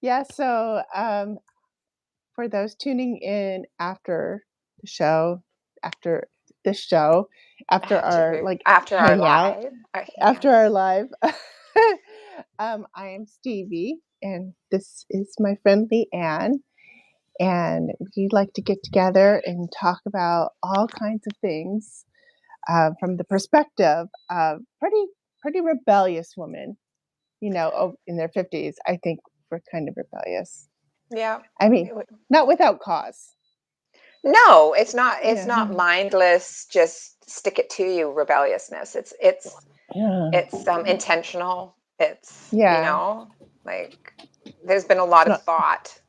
Yeah, so for those tuning in the show, after this show, after our like After our hangout, live, our after hangouts. our live, I am Stevie, and this is my friend Leanne, and we like to get together and talk about all kinds of things from the perspective of pretty rebellious women, in their 50s. I think we're kind of rebellious. Yeah. I mean, not without cause. No, it's not. It's Yeah. not mindless. Just stick it to you rebelliousness. Yeah. It's intentional. It's Yeah. like there's been a lot of Not, thought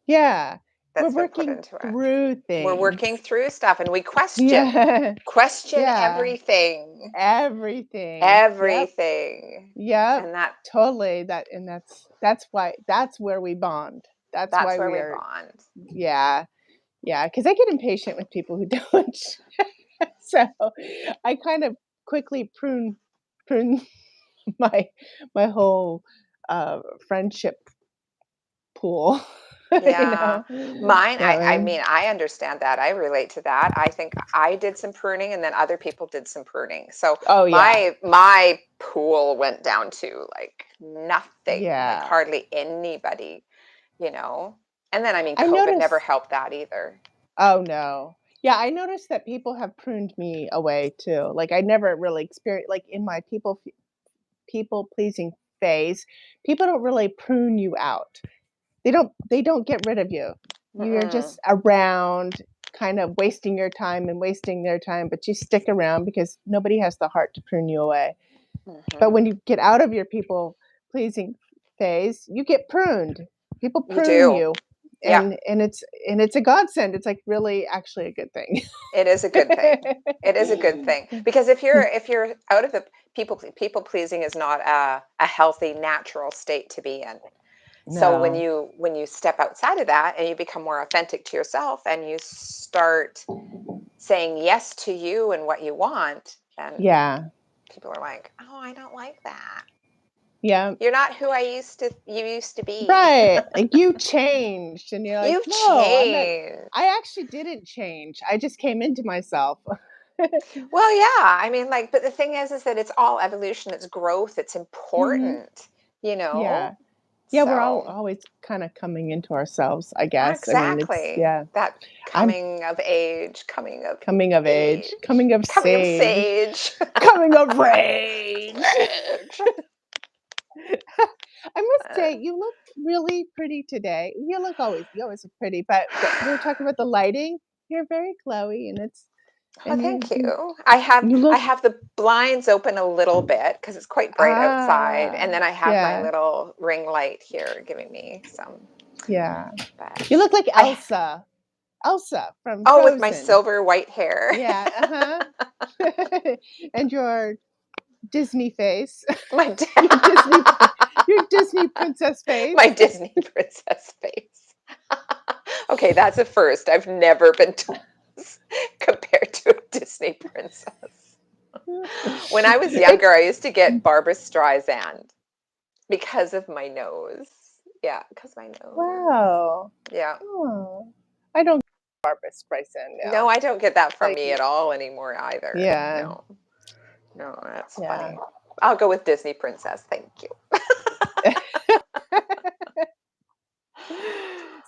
yeah. We're that's been put working into it. through We're working things. through stuff, and we Yeah. question Yeah. everything, Everything. Yep. everything, Yep. and that Totally. That's where we bond. That's that's why where we we are. bond. Yeah. Yeah. Because I get impatient with people who don't. So I kind of quickly prune my my whole friendship pool. you Yeah. know. Mine, I Yeah. mean, I understand that. I relate to that. I think I did some pruning and then other people did some pruning. So Oh yeah. my pool went down to like nothing, like Yeah. hardly anybody, you know. And then I mean I COVID never noticed. helped that either. Oh no. Yeah, I noticed that people have pruned me away too. Like I never really experienced like in my people pleasing phase, people don't really prune you out. They don't get rid of you. You're Mm-mm. just around kind of wasting your time and wasting their time, but you stick around because nobody has the heart to prune you away. But Mm-hmm. when you get out of your people pleasing phase, you get pruned. People You prune do. you. Yeah, And it's a godsend. It's like really actually a good thing. it is a good thing. It is a good thing because if you're out of the people pleasing is not a healthy natural state to be in. So No. when you step outside of that and you become more authentic to yourself and you start saying yes to you and what you want, then Yeah. people are like, "Oh, I don't like that. Yeah. You're not who you used to be. Right. Like you changed and you're like, You've "No, I'm not changed." I actually didn't change. I just came into myself." Well, yeah. I mean, like, but the thing is that it's all evolution, it's growth, it's Mhm. important, you know? Yeah. Yeah, we're all So, always kind of coming into ourselves, I guess. I mean, it's exactly. yeah. That I'm coming of age, age, coming of coming of sage, sage. coming of rage. Rage. I must say, you look really pretty today. You always look pretty, but we were talking about the lighting. You're very glowy, Oh, and thank you you. I have you I look have the blinds open a little bit because it's quite bright outside, and ah then I have my yeah little ring light here giving me some. yeah. You But look like I Elsa from oh, with my Frozen. silver white hair, Yeah, and your Disney face, my your Disney dad, your Disney princess my face. Disney princess face. Okay, that's a first. I've never been compared to a Disney princess. When I was younger, It's I used to get Barbara Streisand because of my nose. Yeah, because my nose. wow. Yeah. Oh, I don't get Barbara Streisand No, now. I don't get that from Like, me at all anymore either. yeah, No, no, that's yeah. funny. I'll go with Disney princess. Thank you.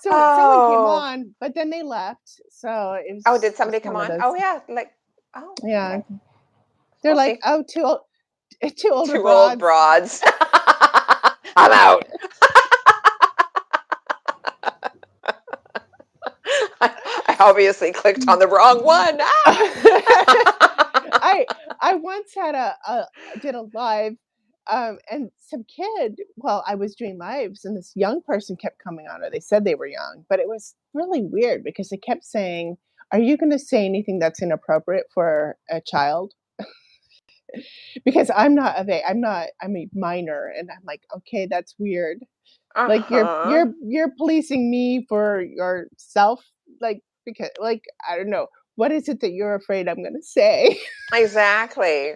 So someone came Oh, on, but then they left. So it oh, did was somebody just come one of on? those. Oh, yeah. Like, oh, Yeah, okay. they're We'll like, see. oh, two older Two old broads. broads. I'm out. I obviously clicked on the wrong one. Ah! I I once had a did a live, and some kid. Well, I was doing lives, and this young person kept coming on, or they said they were young, but it was really weird because they kept saying, "Are you going to say anything that's inappropriate for a child?" Because I'm a minor, and I'm like, okay, that's weird. Like Uh-huh. you're policing me for yourself, like because like I don't know what is it that you're afraid I'm gonna say. Exactly.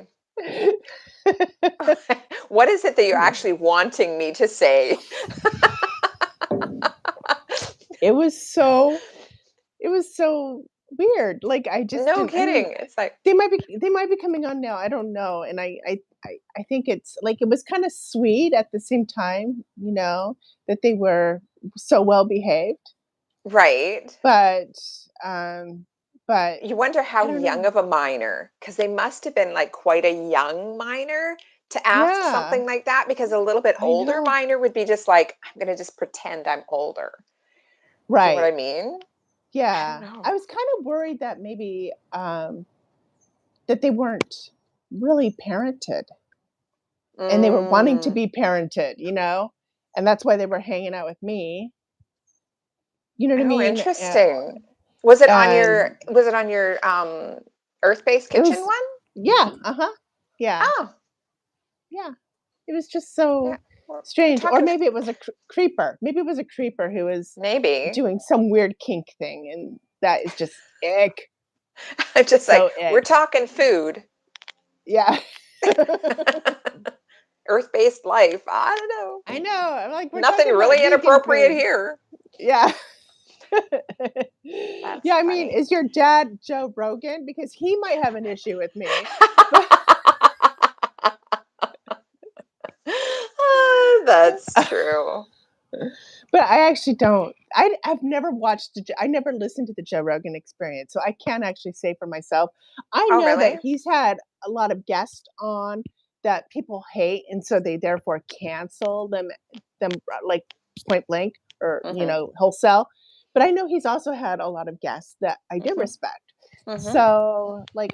What is it that you're actually wanting me to say? It was so it was so weird. Like, I just No didn't I mean, kidding. It's like, they might be coming on now, I don't know, and I think it's like, it was kinda sweet at the same time, that they were so well behaved, right. but, um, but You wonder I how don't young know. of a minor, because they must have been like quite a young minor to ask Yeah, something like that. Because a little bit I older know. minor would be just like, I'm going to just pretend I'm older. Do you know what Right. I mean? I don't Yeah. I know. was kind of worried that maybe, that they weren't really parented and they were wanting to Mm. be parented, and that's why they were hanging out with me. You know what I Oh, mean? interesting. And Was it on your Earth-based it kitchen was, one? yeah, uh-huh. Yeah, Oh, yeah. It was just yeah. so We're strange. Or talking maybe it was a creeper. Maybe it was a creeper who was maybe. doing some weird kink thing, and that is just ick. I'm just like, So we're ick. talking food. Yeah. Earth-based life. I don't know. I know. I'm like, we're Nothing talking about really vegan inappropriate food. here. Yeah. That's Yeah, I mean, funny. is your dad Joe Rogan? Because he might have an issue with me. But Ah, that's true. but I actually don't. I've never watched I never listened to the Joe Rogan Experience, so I can't actually say for myself. I Oh, know that really? he's had a lot of guests on that people hate, and so they therefore cancel them like point blank or Mhm. wholesale. But I know he's also had a lot of guests that I do Mhm. respect. Mhm. So like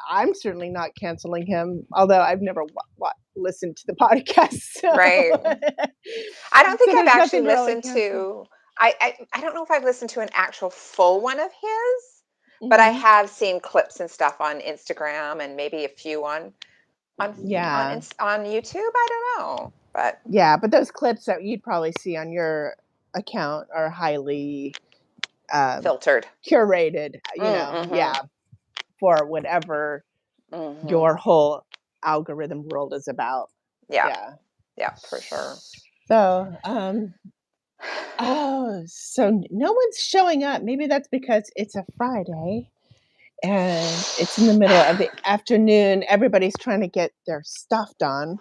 I'm certainly not canceling him, although I've never listened to the podcast. Right. I don't think So I've there's actually nothing to really listened cancel. to I don't know if I've listened to an actual full one of his, but I Mhm. have seen clips and stuff on Instagram and maybe a few Yeah. on YouTube. I don't know. But Yeah, but those clips that you'd probably see on your account are highly, um, filtered. curated, Mhm. yeah, for whatever Mhm. your whole algorithm world is about. Yeah. Yeah. Yeah, for sure. So, no one's showing up. Maybe that's because it's a Friday and it's in the middle of the afternoon. Everybody's trying to get their stuff done,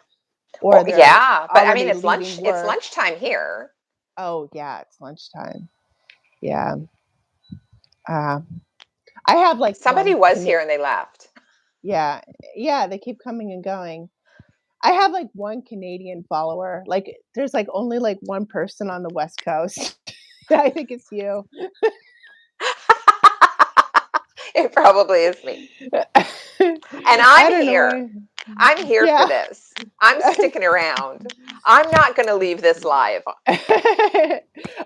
Well, or they're yeah, but I mean already leaving it's work. lunchtime here. Oh, yeah, it's lunchtime. Yeah. Uh, I have like Somebody one was here and they left. yeah, yeah, they keep coming and going. I have like one Canadian follower. Like there's like only like one person on the West Coast. I think it's you. It probably is me. And I I'm don't know here. why. I'm here for Yeah. this. I'm sticking around. I'm not going to leave this live. I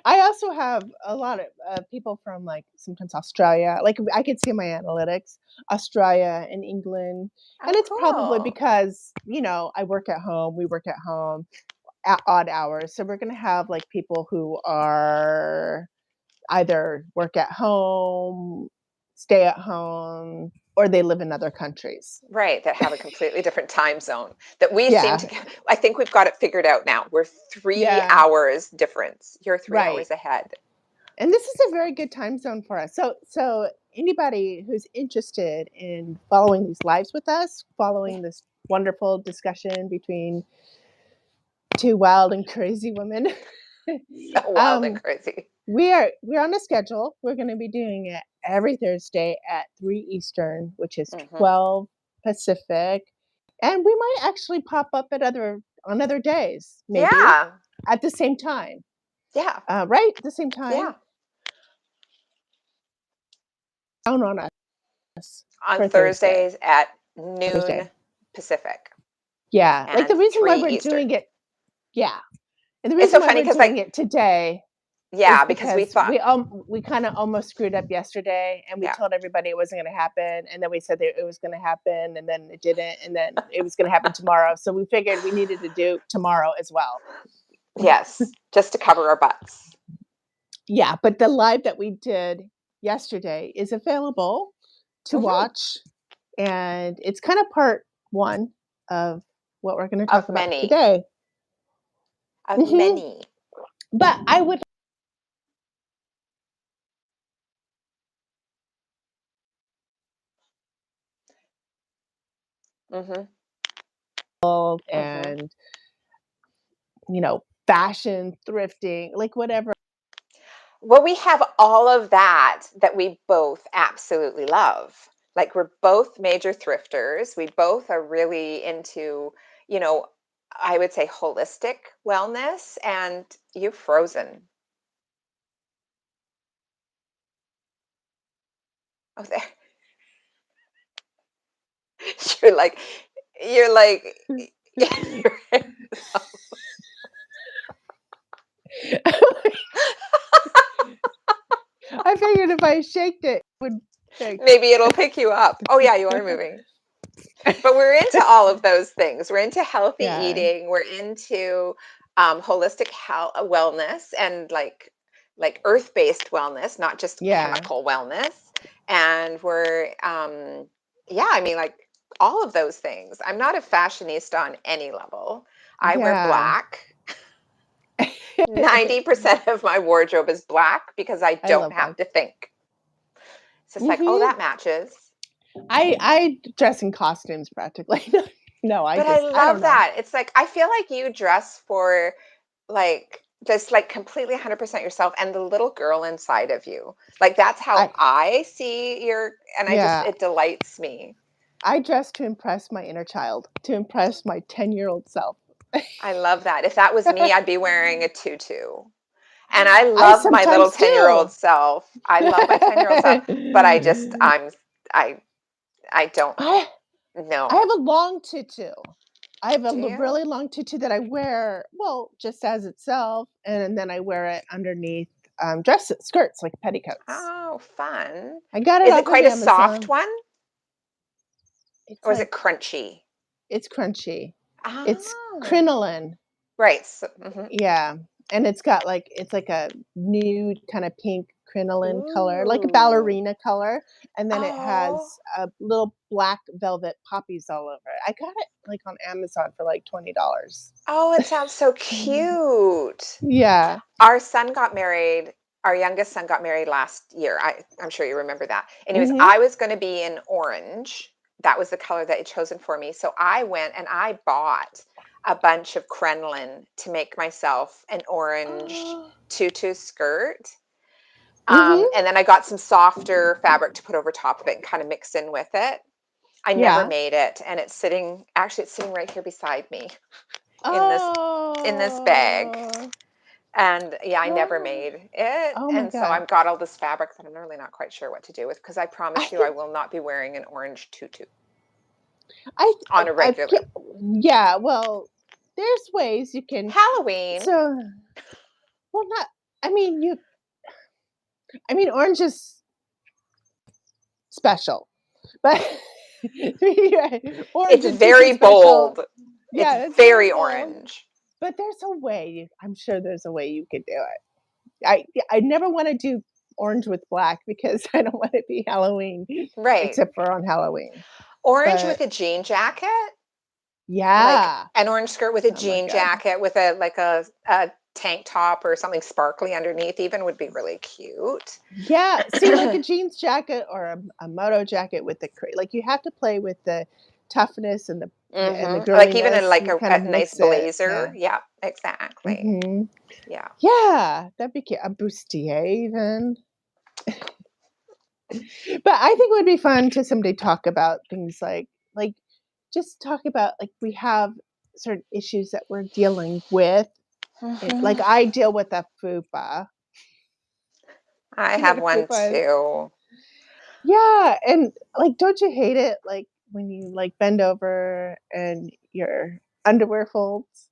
also have a lot of people from like sometimes Australia. Like I could see my analytics, Australia and England, and Oh, it's probably cool. because I work at home. We work at home at odd hours, so we're gonna have like people who are either work at home, stay at home, or they live in other countries. Right, that have a completely different time zone that we seem to Yeah, get. I think we've got it figured out now. We're 3 yeah, hours difference. You're 3 right. hours ahead. And this is a very good time zone for us. So anybody who's interested in following these lives with us, Yeah. following this wonderful discussion between two wild and crazy women, So wild and um, crazy. we're on a schedule. We're going to be doing it every Thursday at 3 Eastern, which is Mhm. 12 Pacific, and we might actually pop up at other days, maybe Yeah. at the same time. Yeah. Right at the same time. Yeah. Count on us On for Thursday. Thursdays at Thursday. noon Pacific Yeah, like, the and reason why 3 we're Eastern. doing it yeah, and the It's reason so why funny we're because, doing like, it today is yeah, because we because thought, we kinda almost screwed up yesterday, and we yeah, told everybody it wasn't gonna happen, and then we said that it was gonna happen, and then it didn't, and then it was gonna happen tomorrow, so we figured we needed to do tomorrow as well. yes, just to cover our butts. Yeah, but the live that we did yesterday is available to Mhm. watch, and it's kinda part 1. of what we're gonna talk Of about many. today. Of Mhm. many. But I would Mhm. Mhm. and, fashion, thrifting, like, whatever. Well, we have all of that that we both absolutely love. Like we're both major thrifters. We both are really into, you know, I would say holistic wellness, and you've frozen. Oh, there. You're like, you're like, I figured if I shaked it, it would fix. maybe it'll pick you up. Oh yeah, you are moving. But we're into all of those things. We're into healthy Yeah. eating. We're into holistic health, wellness, and like earth-based wellness, not just Yeah. chemical wellness. And we're yeah, I mean like all of those things. I'm not a fashionista on any level. I wear Yeah. black. 90% of my wardrobe is black because I I don't love have black. to think. It's just like, oh, Mhm. that matches. I dress in costumes practically. No, But I I don't love know. that. It's like I feel like you dress for like just like completely 100% yourself and the little girl inside of you. Like that's how I I see your, and I just Yeah, it delights me. I dress to impress my inner child, to impress my 10-year-old self. I love that. If that was me, I'd be wearing a tutu. And I I love my little sometimes 10-year-old do. self. I love my 10-year-old self, but I I don't I I know. have a long tutu. I have a Do you? really long tutu that I wear, well, just as itself, and then I wear it underneath, dresses, skirts, like petticoats. Oh, fun. I got it Is it off of quite a soft Amazon. one It's or is it like crunchy? it's crunchy. It's Oh. crinoline. Right. So, mhm. Yeah, and it's like a nude kinda pink crinoline color, like a Ooh. ballerina color, and then it Oh. has, little black velvet poppies all over it. I got it, like, on Amazon for, like, $20. Oh, it sounds so cute. Yeah. Our son got married. Our youngest son got married last year. I'm sure you remember that. Anyways, Mhm. I was going to be in orange. That was the color that he chosen for me. So I went and I bought a bunch of crinoline to make myself an orange tutu skirt. Mhm. And then I got some softer fabric to put over top of it and kind of mix in with it. I never Yeah. made it, and it's sitting actually it's sitting right here beside me in this bag. Oh. And yeah, I never Oh. made it. Oh my And so god. I've got all this fabric that I'm really not quite sure what to do with because I I promise you I think will not be wearing an orange tutu I on a I regular. ca yeah, well, there's ways you can Halloween. so well, not I mean, orange is special, but yeah, orange It's and tutu very special. bold. It's Yeah, that's very very bold, orange. but there's a way I'm sure there's a way you could do it. I never wanna do orange with black because I don't want it to be Halloween, Right. except for on Halloween, Orange but with a jean jacket. Like yeah. an orange skirt with a Oh my jean god. jacket with a tank top or something sparkly underneath even would be really cute. Yeah, see, like a jeans jacket or a moto jacket with the like, you have to play with the toughness and the Like even in girliness like and kind of a nice mix it. blazer. Yeah. Yeah, exactly. Mhm. Yeah. Yeah, that'd be cute. A bustier even. But I think it would be fun to someday talk about things like, just talk about, like, we have certain issues that we're dealing with. Like, Mhm. I deal with a fupa. I Do you know have what a one fupa is? too. Yeah, and, like, don't you hate it, like, when you, like, bend over and your underwear folds?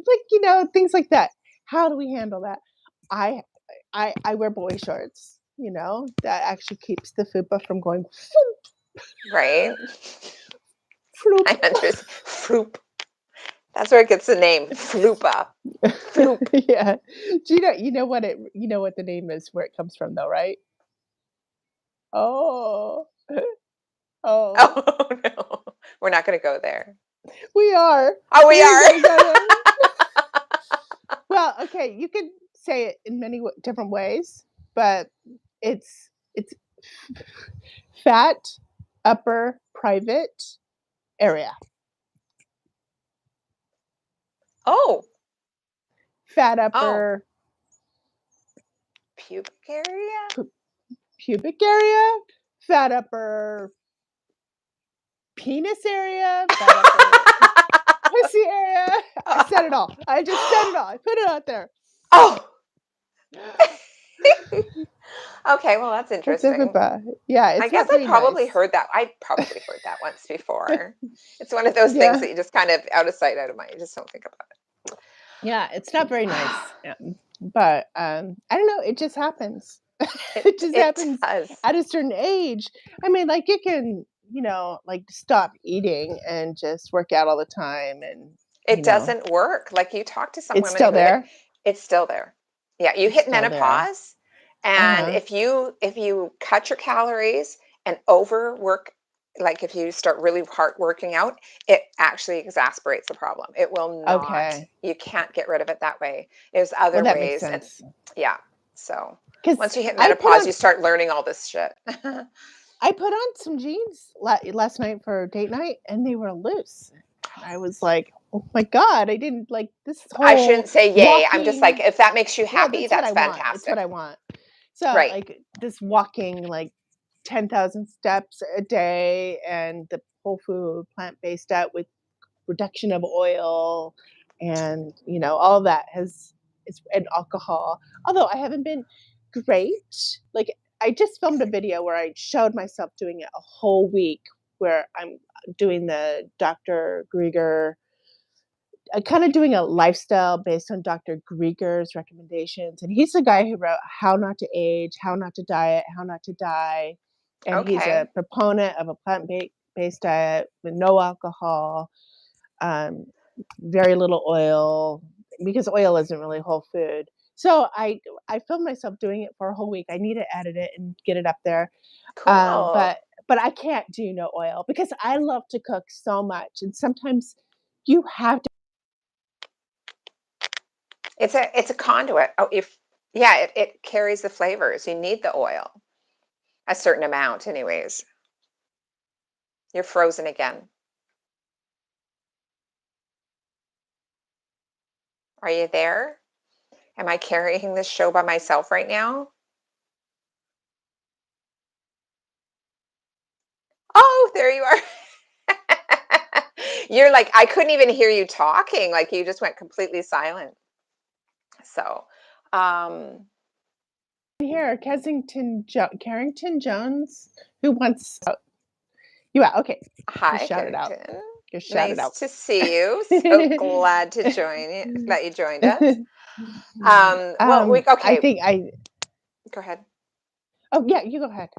Like, things like that. How do we handle that? I I wear boy shorts, that actually keeps the fupa from going Right? floop. I understand. Floop. That's where it gets the name. Floopa. Floop. Yeah. Do you know what the name is where it comes from though, right? Oh. Oh, Oh, no. We're not gonna go there. we are. Oh, we We're gonna go are? there. Well, okay, you could say it in many different ways, but it's fat upper private area. Oh, Fat oh, upper pubic area? pubic area, fat upper penis area, fat upper pussy area. I said it all. I just said it all. I put it out there. Oh, okay, well, that's That's interesting. everybody. Yeah, I it's guess not very nice. I probably heard that once before. It's one of those things Yeah. that you just kind of out of sight, out of mind. You just don't think about Yeah, it's not very it. nice. But I don't know, it just happens. It It just it happens does. at a certain age. I mean, like you can, like stop eating and just work out all the time and, It doesn't work. Like, you talk to some it's women still who there. it's still there. Yeah, you It's hit still there. menopause, and Uh-huh. if you cut your calories and overwork, like, if you start really hard working out, it actually exasperates the problem. It will not. Okay. You can't get rid of it that way. There's Well, other that makes ways, and sense. yeah. So, Because once you hit I put menopause, on you start learning all this shit. I put on some jeans last night for date night, and they were loose. And I was like, "Oh my god, I didn't like this I whole shouldn't say yay. I'm just like, walking." if that makes you Well, happy, that's what that's I want. It's what fantastic. I want. So, Right. like this walking like 10,000 steps a day and the whole food, plant-based diet with reduction of oil and, all of that has is and alcohol. Although I haven't been great. Like I just filmed a video where I showed myself doing it a whole week where I'm doing the Dr. Grieger kind of doing a lifestyle based on Dr. Grieger's recommendations. And he's the guy who wrote How Not to Age, How Not to Diet, How Not to Die. And he's a Okay. proponent of a plant-based diet with no alcohol, um, very little oil, because oil isn't really whole food. So I filmed myself doing it for a whole week. I need to edit it and get it up there. Um, Cool. but but I can't do no oil because I love to cook so much, and sometimes you have to. It's a conduit. Oh, if yeah, it carries the flavors. You need the oil, a certain amount, anyways. You're frozen again. Are you there? Am I carrying this show by myself right now? Oh, there you are. You're like, I couldn't even hear you talking. Like, you just went completely silent. So, um, Here, Carrington Jones, who wants you out. Okay, just hi, shout it out. Carrington. Just shout it Nice out. to see you. So glad to join you, that you joined us. Well, I okay, think I. go ahead. Oh yeah, you go ahead.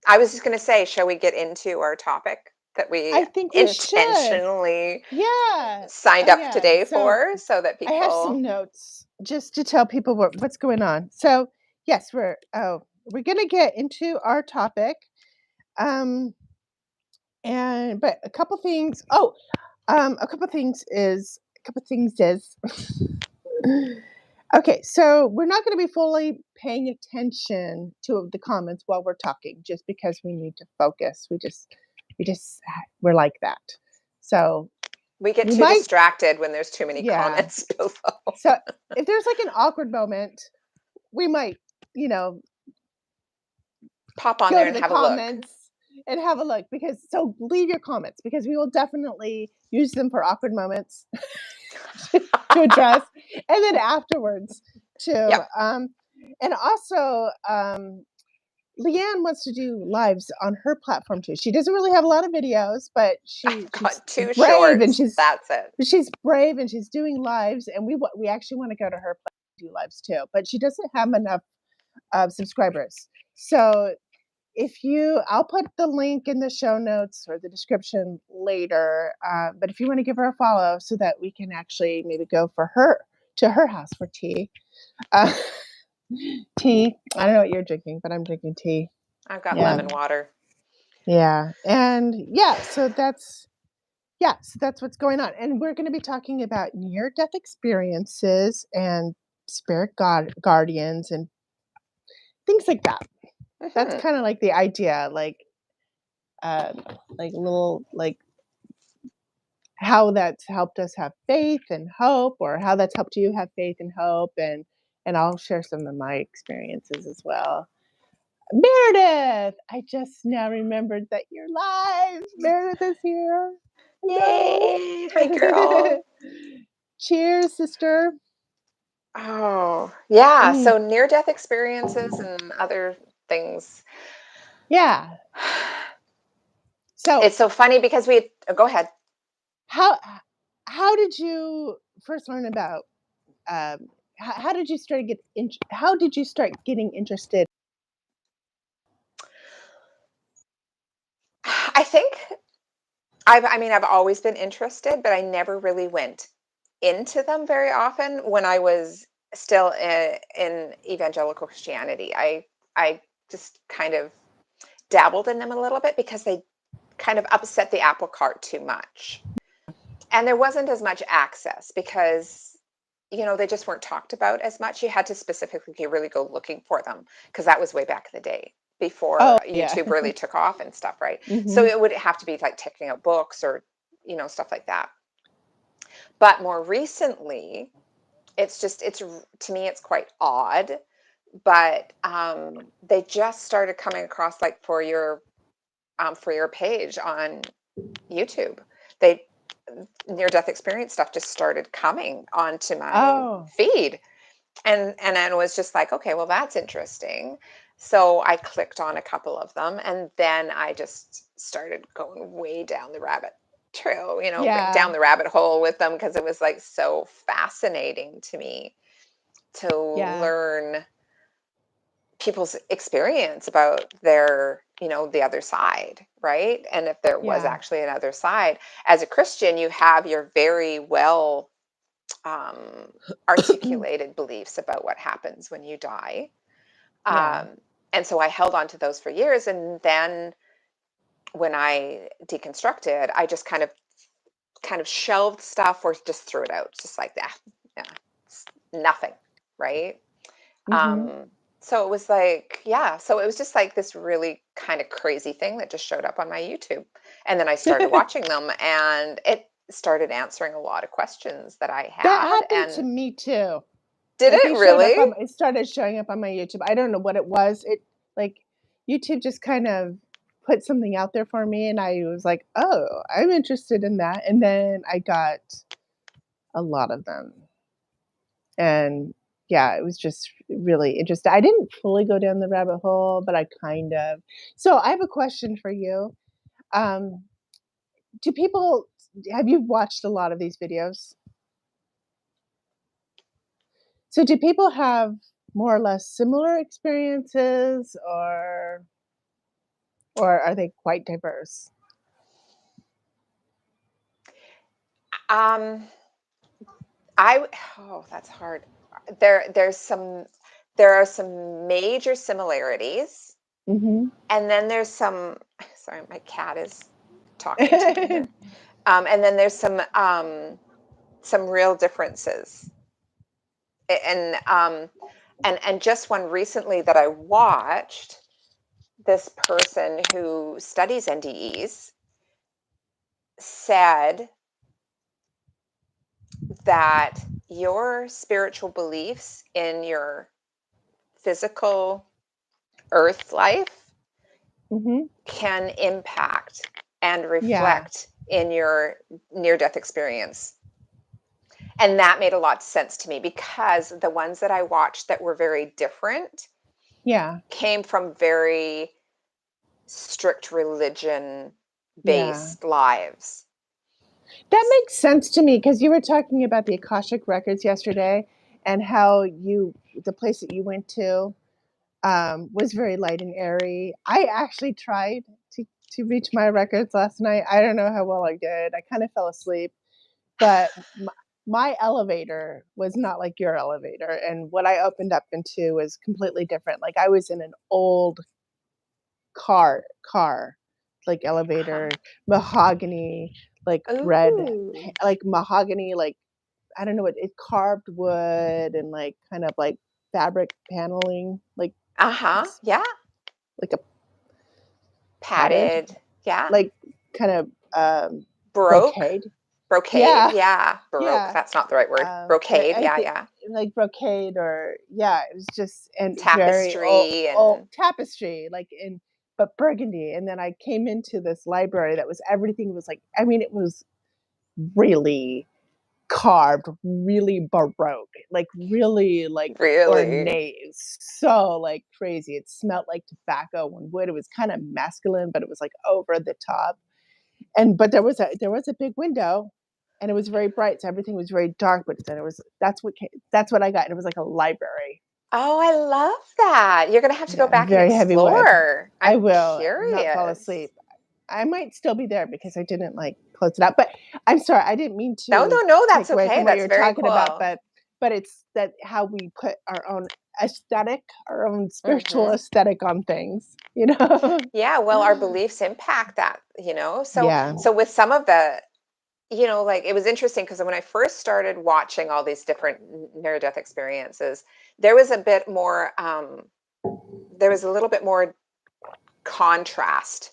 I was just going to say, shall we get into our topic that we I think we should. intentionally Yeah. signed Oh up yeah. today So for so that I have some people. notes just to tell people what's going on. So yes, we're gonna get into our topic. Um, and but a couple things. Oh, a couple things is okay, so we're not going to be fully paying attention to the comments while we're talking just because we need to focus. We're like that. So We get we too might, distracted when there's too many yeah. comments below. So if there's like an awkward moment, we might, you know, Pop on go there to and the have a look. comments and have a look because so leave your comments because we will definitely use them for awkward moments to address and then afterwards too. Yep. And also Leanne wants to do lives on her platform too. She doesn't really have a lot of videos, but I've she's got two brave and shorts. That's it. she's doing lives, and we actually want to go to her platform to do lives too. But she doesn't have enough subscribers. So I'll put the link in the show notes or the description later. But if you want to give her a follow so that we can actually maybe go for her to her house for tea. Uh, tea. I don't know what you're drinking, but I'm drinking tea. I've got Yeah. lemon water. Yeah, and so that's what's going on, and we're gonna be talking about near-death experiences and spirit guardians and things like that. That's Hmm. kinda like the idea, like little how that's helped us have faith and hope, or how that's helped you have faith and hope, and I'll share some of my experiences as well. Meredith! I just now remembered that you're live. Meredith is here. Hello. Yay! Hi, girl. Cheers, sister. Oh, yeah. Mm, So near death experiences and other things. yeah. So, It's so funny because go ahead. how how did you first learn about how did you how did you start getting interested? I think I mean, I've always been interested, but I never really went into them very often when I was still in evangelical Christianity. I just kind of dabbled in them a little bit because they kind of upset the apple cart too much. And there wasn't as much access because they just weren't talked about as much. You had to specifically really go looking for them because that was way back in the day Oh, before yeah. YouTube really took off and stuff, right? So Mhm. it would have to be like checking out books or stuff like that. But more recently, to me it's quite odd, but they just started coming across like for your page on YouTube. They Near death experience stuff just started coming onto my Oh, feed, and I was just like, okay, well, that's interesting. So I clicked on a couple of them, and then I just started going way down the rabbit trail, down yeah, the rabbit hole with them because it was like so fascinating to me to yeah, learn people's experience about the other side, right? And if there was yeah, actually another side. As a Christian, you have your very well um, articulated beliefs about what happens when you die. yeah, Um, and so I held on to those for years. And then when I deconstructed, I just kind of shelved stuff or just threw it out, just like that. Yeah, it's nothing, right? mhm. Um, so it was like, yeah, so it was just like this really kind of crazy thing that just showed up on my YouTube. And then I started watching them and it started answering a lot of questions that I That had. happened to And me too. did Like, it really? it started showing up on my YouTube. I don't know what it was. Like, YouTube just kind of put something out there for me, and I was like, "Oh, I'm interested in that," and then I got a lot of them, and yeah, it was just really interesting. I didn't fully go down the rabbit hole, but I kind of. So, I have a question for you. Um, do people have you watched a lot of these videos? So do people have more or less similar experiences, or are they quite diverse? Um, oh, that's hard. There are some major similarities, Mhm. and then there's some. Sorry, my cat is talking to me here. And then there's some real differences. And just one recently that I watched, this person who studies NDEs said that your spiritual beliefs in your physical earth life Mhm. can impact and Yeah. reflect in your near death experience. And that made a lot of sense to me because the ones that I watched that were very different Yeah. came from very strict religion Yeah. based lives. That makes sense to me because you were talking about the Akashic records yesterday and how you the place that you went to, was very light and airy. I actually tried to reach my records last night. I don't know how well I did. I kinda fell asleep. But my elevator was not like your elevator, and what I opened up into was completely different. Like, I was in an old car, like Uh-huh. elevator, mahogany, like Ooh. like mahogany, like I don't know what it carved wood and like kind of like fabric paneling, like Uh-huh. it's Yeah. like a padded, Padded. Yeah. like kind of Baroque. brocade. Brocade. Yeah, Yeah. Baroque. yeah. That's not the right word. But Brocade. I Yeah, think yeah. like brocade or yeah, it was just and very Tapestry old and tapestry, like in but burgundy. And then I came into this library that was everything was like I mean, it was really carved, really baroque, like really like really. ornate. So like crazy. It smelled like tobacco and wood. It was kind of masculine, but it was like over the top. And but there was a big window, and it was very bright, so everything was very dark, but then it was that's what I got, and it was like a library. Oh, I love that. You're gonna have to go Yeah, back and very heavy wood. explore. I I'm will not fall curious. asleep. I might still be there because I didn't, like, close it out, but I'm sorry, I didn't mean No, to no, no, take that's away okay. from what you That's were very talking about, cool. but it's that how we put our own aesthetic, our own spiritual Mhm. aesthetic on things, you know? Yeah, well, our beliefs impact that, you know? So Yeah, so with some of the like it was interesting because when I first started watching all these different near death experiences, there was a bit more there was a little bit more contrast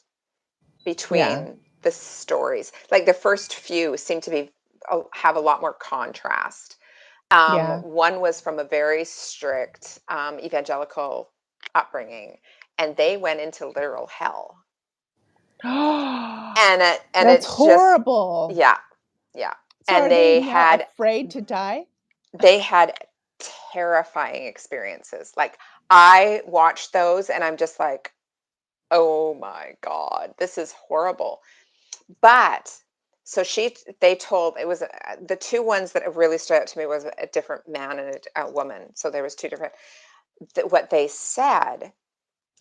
yeah, between the stories. Like the first few seem to be have a lot more contrast. yeah. One was from a very strict evangelical upbringing, and they went into literal hell. And That's it's just horrible. yeah, yeah. So And are they now afraid to die? they had terrifying experiences. Like I watched those, and I'm just like, oh my god, this is horrible. But so they told it was the two ones that really stood out to me was a different man and a woman. So there was two different. What they said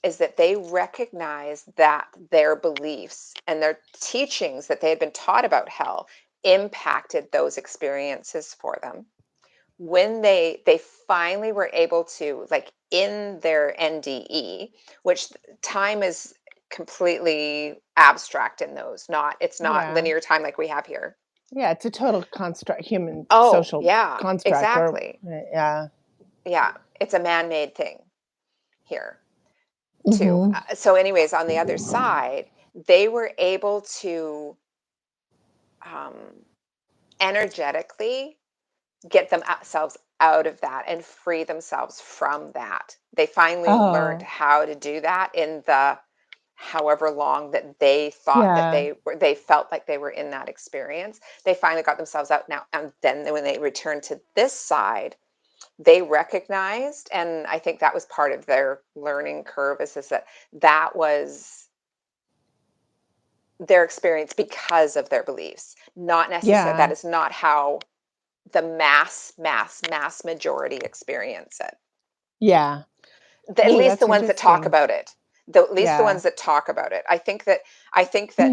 is that they recognized that their beliefs and their teachings that they had been taught about hell impacted those experiences for them. When they finally were able to, like, in their NDE, which time is completely abstract in those, not it's not Yeah. linear time like we have here. Yeah, it's a total construct human Oh social yeah, construct or exactly. yeah. Yeah, it's a man-made thing here too. Mhm. So anyways, on the other side, they were able to um, energetically get themselves out of that and free themselves from that. They finally learned Oh, how to do that in the however long that they thought that yeah. they felt like they were in that experience. They finally got themselves out now, and then when they returned to this side, they recognized, and I think that was part of their learning curve, is that that was their experience because of their beliefs, not necessarily that Yeah. is not how the mass majority experience it. Yeah. At Oh, least the that's ones that talk interesting. about it. At least the Yeah. ones that talk about it. I think that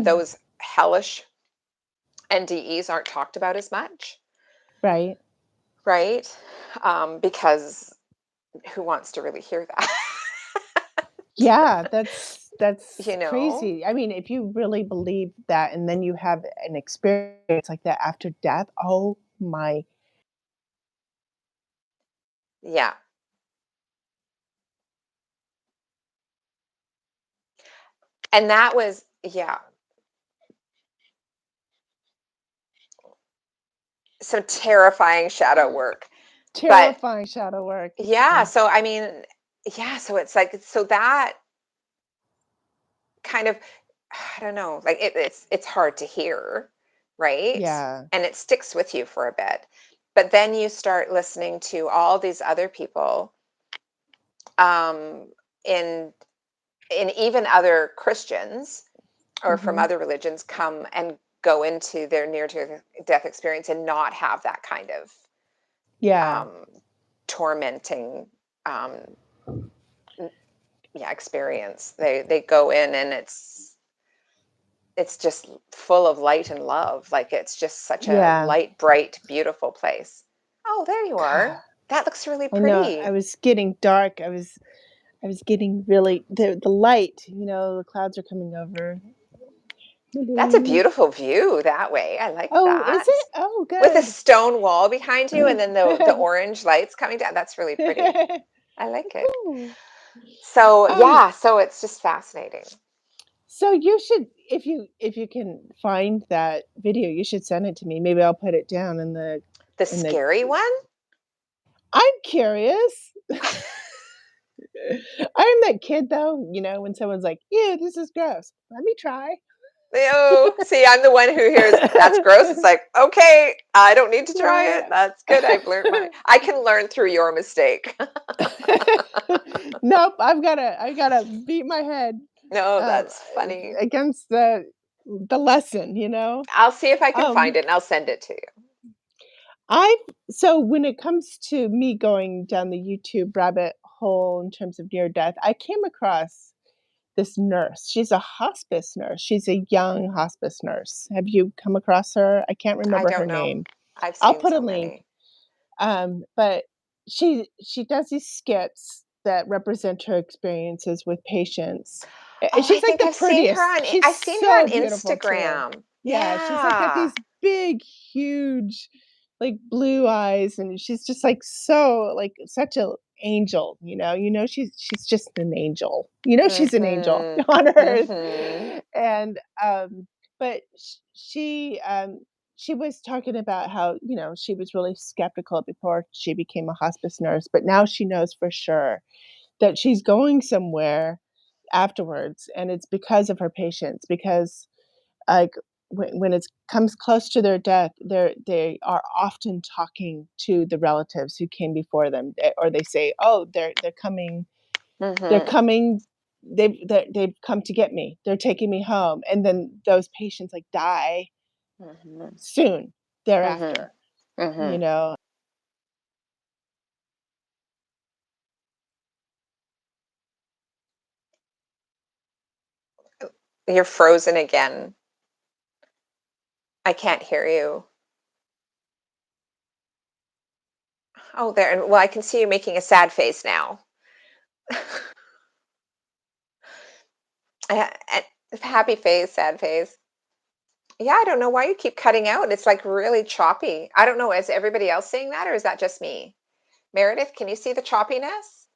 those hellish NDEs aren't talked about as much, Right. right? Because who wants to really hear that? Yeah, that's you know? crazy. I mean, if you really believe that and then you have an experience like that after death, oh my Yeah. And that was, yeah, some terrifying shadow work. But terrifying shadow work. yeah, Yeah. so I mean, yeah, so it's like, so that kind of, I don't know, like it's hard to hear, right? Yeah. And it sticks with you for a bit. But then you start listening to all these other people, um, in even other Christians or from Mhm. other religions come and go into their near to death experience and not have that kind of Yeah. um, tormenting um, yeah, experience. They go in and it's just full of light and love. Like it's just such a Yeah. light, bright, beautiful place. Oh, there you are. God. That looks really I know. I pretty. was getting dark. I was getting really the light, the clouds are coming over. That's a beautiful view that way. I like Oh, is that. it? Oh, With a good. stone wall behind you and then the orange lights coming down. That's really pretty. I like it. Cool. So, Um, yeah, so it's just fascinating. so you should, if you can find that video, you should send it to me. Maybe I'll put it down The in the scary one? I'm curious. I'm that kid though, when someone's like, "Ew, this is gross." Let me try. Oh, see, I'm the one who hears that's gross. It's like, okay, I don't need to try it. Yeah. That's good. I can learn through your mistake. Nope, I gotta beat my head, No, um, that's funny. against the lesson, you know? I'll see if I can find Um, it and I'll send it to you. I so when it comes to me going down the YouTube rabbit hole in terms of near death, I came across this nurse. She's a hospice nurse. She's a young hospice nurse. Have you come across her? I can't I remember her don't know. name. I've I'll seen put a so link. many. But she does these skits that represent her experiences with patients. Oh, I She's like think the I've seen her prettiest. on She's I've seen her on so beautiful too. Instagram. Yeah, she's like got Yeah. these big, huge, like blue eyes, and she's just like so like such a angel. She's just an angel. She's an angel Mhm. on earth, Mhm. and but she was talking about how, she was really skeptical before she became a hospice nurse, but now she knows for sure that she's going somewhere afterwards, and it's because of her patients, because, like, when it comes close to their death, they are often talking to the relatives who came before them, or they say, "Oh, they're Mhm. coming they've come to get me. They're taking me home," and then those patients, like, die Mhm. soon Mhm. thereafter, you Mhm. know? You're frozen again. I can't hear you. Oh, there. And well, I can see you making a sad face now. Happy face, sad face. Yeah, I don't know why you keep cutting out. It's like really choppy. I don't know. Is everybody else saying that or is that just me? Meredith, can you see the choppiness?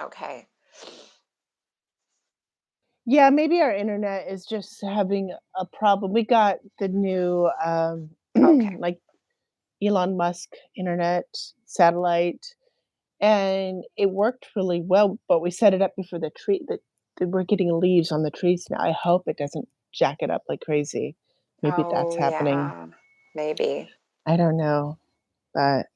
Okay. Yeah, maybe our internet is just having a problem. We got the new, Okay. like, Elon Musk internet satellite, and it worked really well, but we set it up before the tree that we're getting leaves on the trees now. I hope it doesn't jack it up like crazy. Maybe that's Oh, happening. yeah. Maybe. I don't know, but,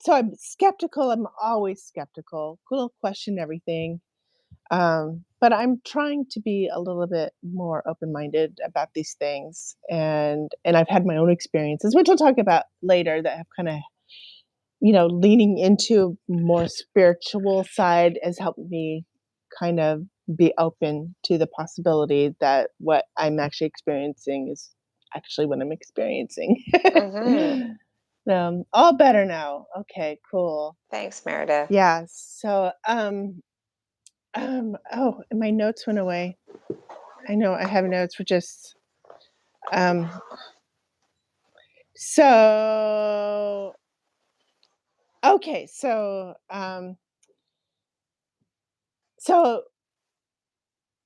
so I'm skeptical. I'm always skeptical. Will question everything. But I'm trying to be a little bit more open-minded about these things, and I've had my own experiences, which we'll talk about later, that have kind of, leaning into more spiritual side has helped me kind of be open to the possibility that what I'm actually experiencing is actually what I'm experiencing. Mhm. All better now. Okay, cool. Thanks, Meredith. Yeah. So, oh, and my notes went away. I know I have notes for just, um, so, okay, so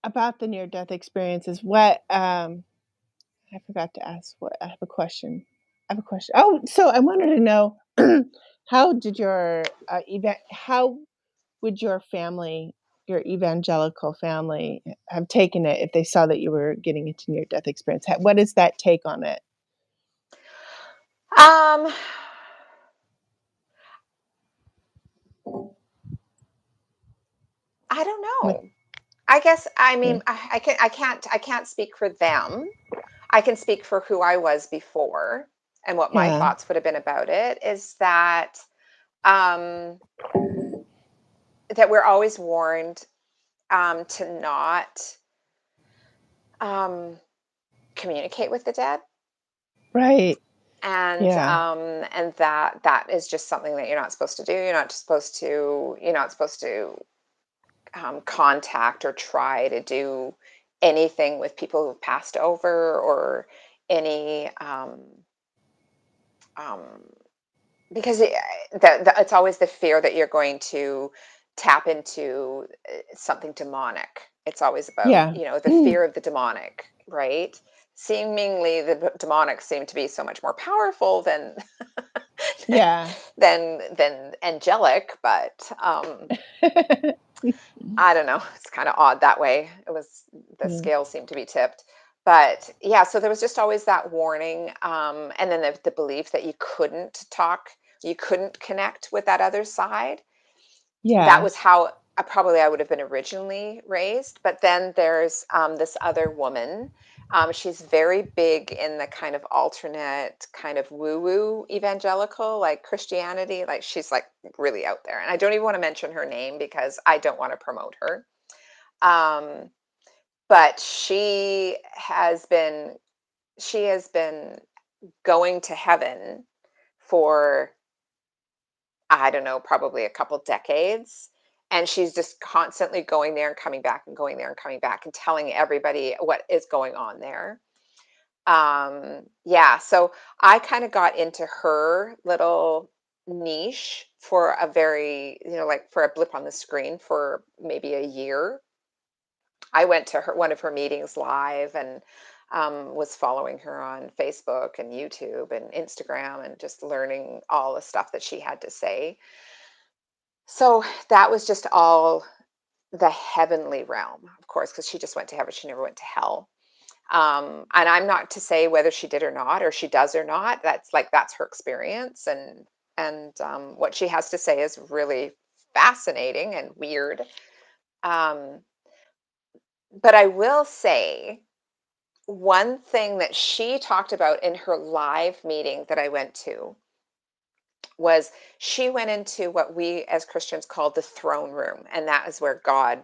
about the near death experiences, I forgot to ask what I have a question. I have a question. Oh, so I wanted to know how did how would your family, your evangelical family, have taken it if they saw that you were getting into near death experience? What is that take on it? Um, I don't Like, know. I guess I yeah, mean I can't speak for them. I can speak for who I was before and what my yeah, thoughts would have been about it is um that we're always warned to not um communicate with the dead right, and yeah. that is just something that you're not supposed to do. You're not supposed to contact or try to do anything with people who've passed over, or any um, because it's always the fear that you're going to tap into something demonic. It's always about, Yeah. the fear of the demonic, right? Seemingly, the demonic seem to be so much more powerful than Yeah. than angelic, but I don't know. It's kind of odd that way. The Mm. scale seemed to be tipped. But yeah, so there was just always that warning. And then the belief that you couldn't talk, you couldn't connect with that other side. That Yeah. was how probably I would have been originally raised. But then there's this other woman. She's very big in the kind of alternate, kind of woo-woo evangelical, like Christianity. Like, she's like really out there. And I don't even want to mention her name because I don't want to promote her. Um, but she has been going to heaven for, I don't know, probably a couple decades. And she's just constantly going there and coming back and going there and coming back and telling everybody what is going on there. Yeah, so I kind of got into her little niche for a very, like, for a blip on the screen for maybe a year. I went to one of her meetings live, and was following her on Facebook and YouTube and Instagram, and just learning all the stuff that she had to say. So that was just all the heavenly realm, of course, because she just went to heaven. She never went to hell. And I'm not to say whether she did or not, or she does or not. That's her experience, and what she has to say is really fascinating and weird. Um, but I will say, one thing that she talked about in her live meeting that I went to was, she went into what we as Christians call the throne room, and that is where God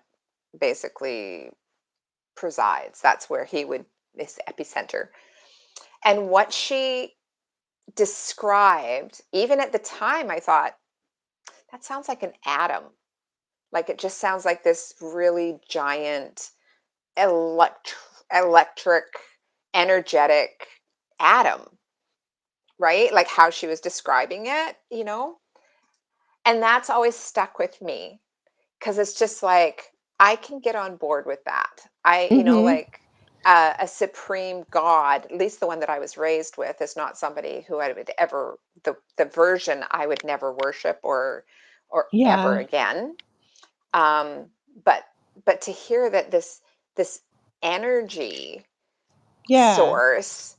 basically presides. That's where he would, this epicenter. And what she described, even at the time, I thought, that sounds like an atom. Like, it just sounds like this really giant elect- electric, energetic atom, right? Like how she was describing it. And that's always stuck with me, because it's just like, I can get on board with that. Mhm. Like, a supreme God, at least the one that I was raised with, is not somebody who I would ever, the version I would never worship, or ever Yeah. again. Um, but but to hear that this energy Yeah. source,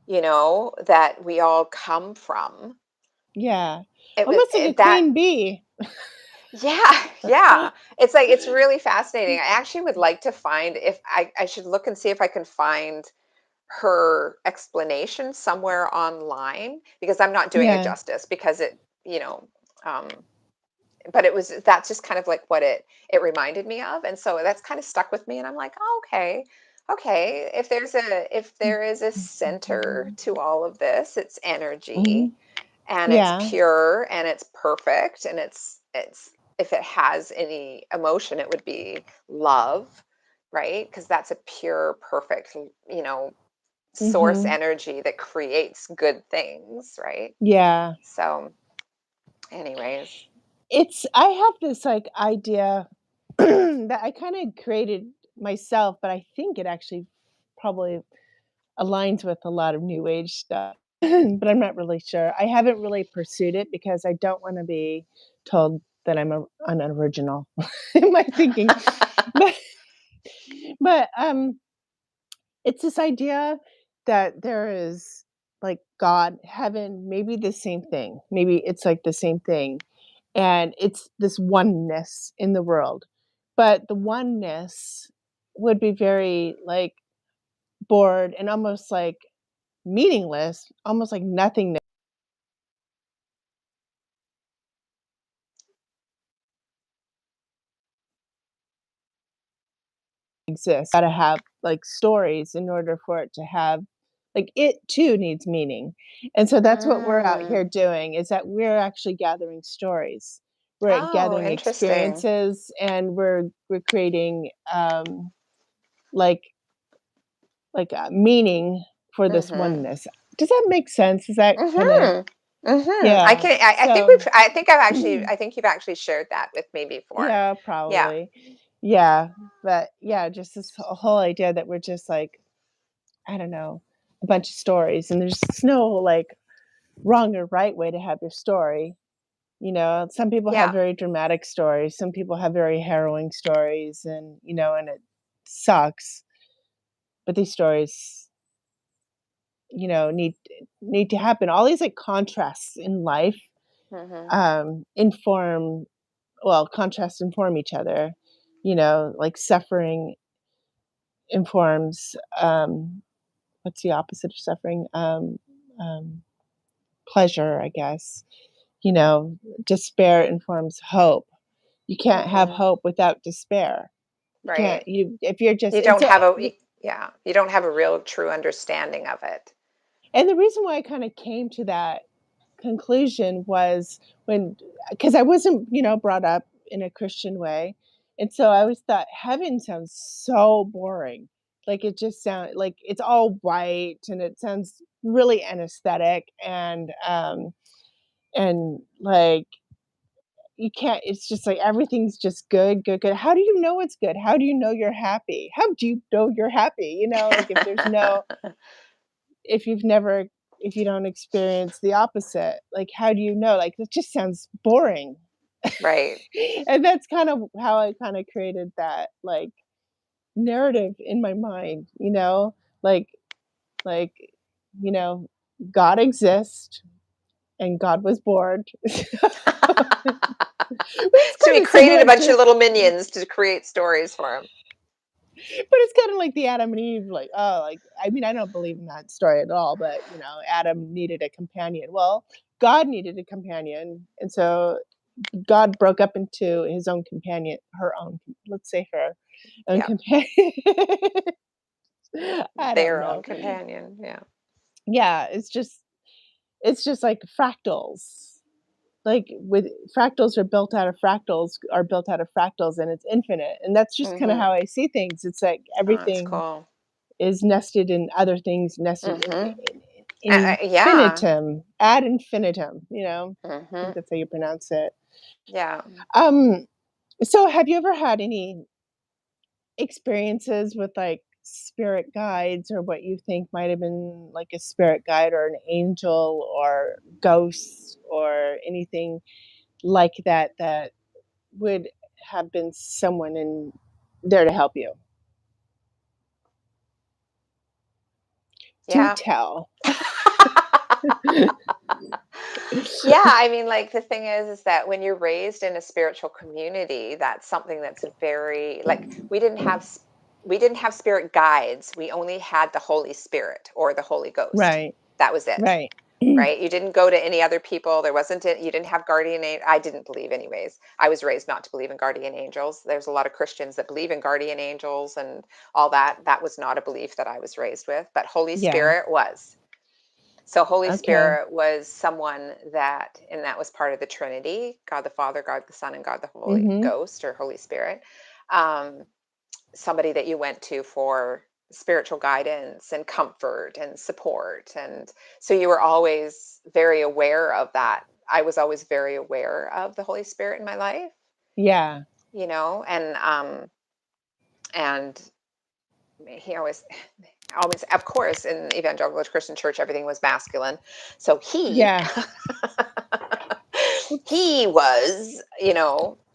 that we all come from, Yeah. it was Almost like a that. queen bee. Yeah, yeah. It's like, it's really fascinating. I actually would like to find, if I should look and see if I can find her explanation somewhere online, because I'm not doing it Yeah. justice, because you know, um, but that's just kind of like what it reminded me of. And so that's kind of stuck with me, and I'm like, oh, okay. Okay, if there is a center to all of this, it's energy, Mhm. and it's Yeah. pure, and it's perfect, and it's if it has any emotion, it would be love, right? Because that's a pure, perfect, source Mhm. energy that creates good things, right? Yeah. So, anyways. I have this, like, idea that I kinda created myself, but I think it actually probably aligns with a lot of new age stuff, but I'm not really sure. I haven't really pursued it because I don't wanna be told that I'm unoriginal in my thinking. But but it's this idea that there is, like, God, heaven, maybe the same thing. Maybe it's, like, the same thing, and it's this oneness in the world. But the oneness would be very, like, bored and almost, like, meaningless, almost like nothingness exists. Gotta have, like, stories in order for it to have, like, it too needs meaning. And so that's what we're out Mm, here doing, is that we're actually gathering stories. We're Oh, gathering interesting. experiences, and we're creating, like meaning for this Mhm. oneness. Does that make sense? Is that kinda Mhm. Mhm. yeah, I think so I think you've actually shared that with me before. yeah, Yeah. probably. Yeah, but yeah, just this whole idea that we're just like, I don't know, a bunch of stories, and there's no, like, wrong or right way to have your story. Some people have Yeah. very dramatic stories, some people have very harrowing stories, and it sucks, but these stories, need to happen. All these, like, contrasts in life, Mhm. inform contrasts inform each other, like suffering informs, what's the opposite of suffering? Pleasure, I guess. You know, Despair informs hope. You can't have Mhm. hope without despair. You Right. can't you if you're just You and don't so have a y yeah, you don't have a real true understanding of it. and the reason why I kinda came to that conclusion was when because I wasn't, brought up in a Christian way, and so I always thought heaven sounds so boring. Like, it just sound like it's all white, and it sounds really anesthetic, and, like, you can't it's just like everything's just good, good, good. How do you know it's good? How do you know you're happy? How do you know you're happy? Like, if you've never if you don't experience the opposite, like, how do you know? Like, it just sounds boring. Right. And that's kind of how I kinda created that, like, narrative in my mind, Like like, you know, God exists and God was bored. It's So he kinda created a similar bunch of to little minions to create stories for him. but it's kinda like the Adam and Eve, like, oh, like, I mean, I don't believe in that story at all, but, Adam needed a companion. Well, God needed a companion, and so God broke up into his own companion her own let's say her own Yeah. companion. I don't Their own know. companion. Yeah. Yeah, it's just like fractals. Like, with fractals are built out of fractals, and it's infinite, and that's just kinda Mhm. how I see things. It's like Oh, that's everything cool. is nested in other things, nested Mhm. in Yeah. infinitum, ad infinitum, I think Mhm. that's how you pronounce it. Yeah. Um, so have you ever had any experiences with, like, spirit guides, or what you think might have been like a spirit guide or an angel or ghosts or anything like that that would have been someone in there to help you? Do Yeah. tell. Yeah, I mean, like, the thing is that when you're raised in a spiritual community, that's something that's very like, we didn't have spirit guides, we only had the Holy Spirit or the Holy Ghost. Right, That was it, right. right? You didn't go to any other people, there wasn't a you didn't have I didn't believe anyways. I was raised not to believe in guardian angels. There's a lot of Christians that believe in guardian angels and all that. That was not a belief that I was raised with, but Holy Yeah, Spirit was. So Holy okay. Spirit was someone that, and that was part of the Trinity, God the Father, God the Son, and God the Holy Mhm. Ghost or Holy Spirit. Um, Somebody that you went to for spiritual guidance and comfort and support. And so you were always very aware of that. I was always very aware of the Holy Spirit in my life, Yeah, and he always, of course, in evangelical Christian church, everything was masculine. So he, yeah. Oops. he was,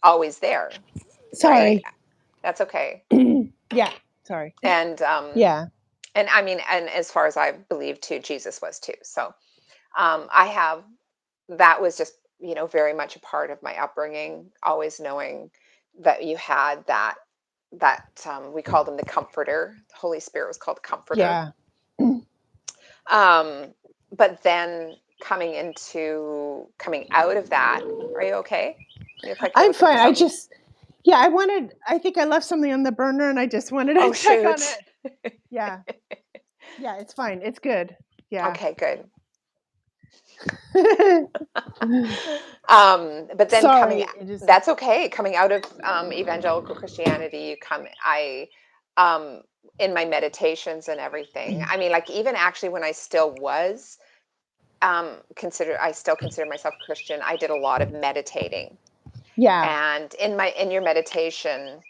always there, right? Sorry. That's okay. Yeah, sorry. And Yeah, and I mean, and as far as I believe too, Jesus was too. So I have that was just very much a part of my upbringing. Always knowing that you had that we called him the Comforter. The Holy Spirit was called Comforter. yeah. Um, but then coming out of that, are you okay? You look like you're I'm looking for fine, something. I think I left something on the burner, and I just wanted to Oh check on shoot. it. Yeah, yeah, it's fine, it's good. Yeah. Okay, good. But then Sorry, it just that's okay. Coming out of evangelical Christianity, um, in my meditations and everything. I mean, like even actually when I still was I still consider myself Christian. I did a lot of meditating, yeah, and in your meditation,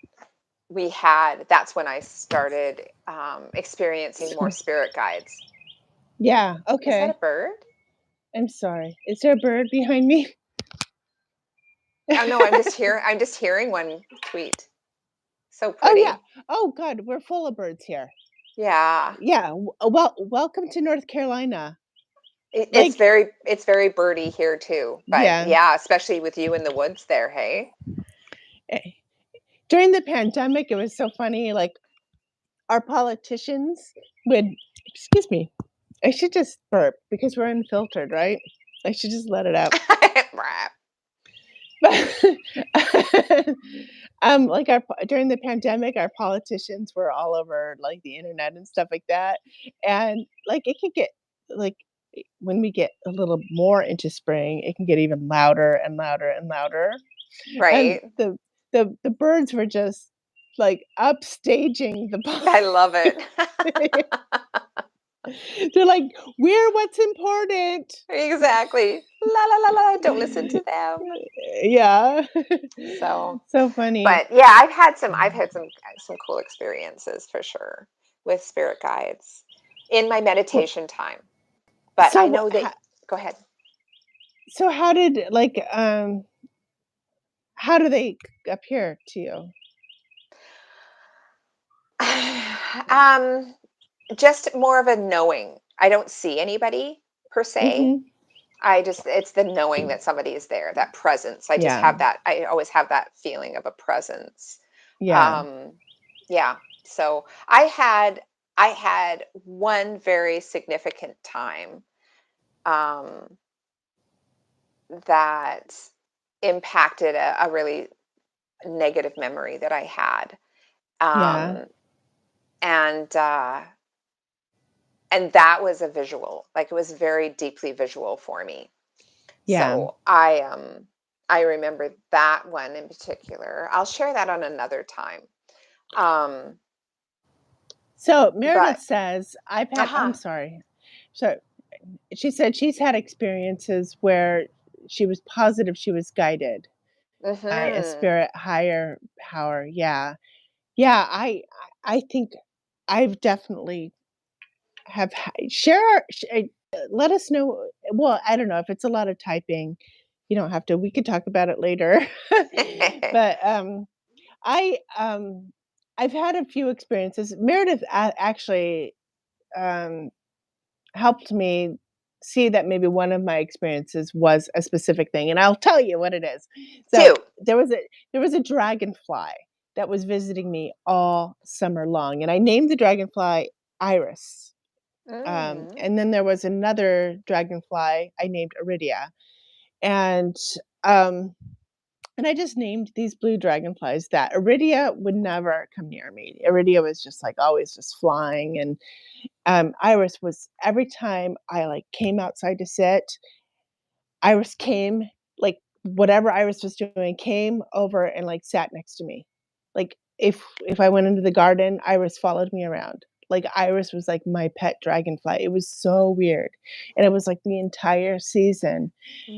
that's when I started experiencing more so spirit guides. yeah, Is that a okay. bird? I'm sorry. Is there a bird behind me? Oh no, I'm just hearing one tweet. So Oh, yeah. pretty. Oh, god, we're full of birds here. Yeah. Yeah, welcome to North Carolina. It's Like very birdy here too. But yeah, yeah, especially with you in the woods there, hey? eh, during the pandemic, it was so funny, like, our politicians would excuse me, I should just burp because we're unfiltered, right? I should just let it out. Like, during the pandemic, our politicians were all over, like, the internet and stuff like that, and, like, it could get like, when we get a little more into spring, it can get even louder and louder and louder, and Right. the birds were just, like, upstaging the I love it. they're like, "We're what's important." Exactly. La la la la. Don't listen to them. Yeah. So, So funny. but yeah, I've had some cool experiences for sure with spirit guides in my Well, meditation time. But so I what know that go ahead. so how did, like, how do they appear to you? um just more of a knowing. I don't see anybody per se. Mhm. It's the knowing that somebody is there, that presence. Yeah. I always have that feeling of a presence. Yeah. Um, yeah. So I had one very significant time um, that impacted a really negative memory that I had. Yeah. Um, and uh, and that was a visual, like it was very deeply visual for me. Yeah. So I remember that one in particular. I'll share that on another time. Um, So Meredith but says, I'm uh-huh. sorry. So she said she's had experiences where she was positive she was guided by a Mhm. spirit higher power. Yeah. Yeah, I think I've definitely have share let us know. Well, I don't know if it's a lot of typing. You don't have to. We could talk about it later. But I I've had a few experiences. Meredith actually um helped me see that maybe one of my experiences was a specific thing, and I'll tell you what it is. So, Two. there was a dragonfly that was visiting me all summer long, and I named the dragonfly Iris. Mm. And then there was another dragonfly I named Iridia, and, um, and I just named these blue dragonflies that. Iridia would never come near me. Iridia was just, like, always just flying, and Iris was every time I, like, came outside to sit, Iris came, like, whatever Iris was doing, came over and, like, sat next to me. Like, if I went into the garden, Iris followed me around. Like, Iris was, like, my pet dragonfly. It was so weird, and it was, like, the entire season,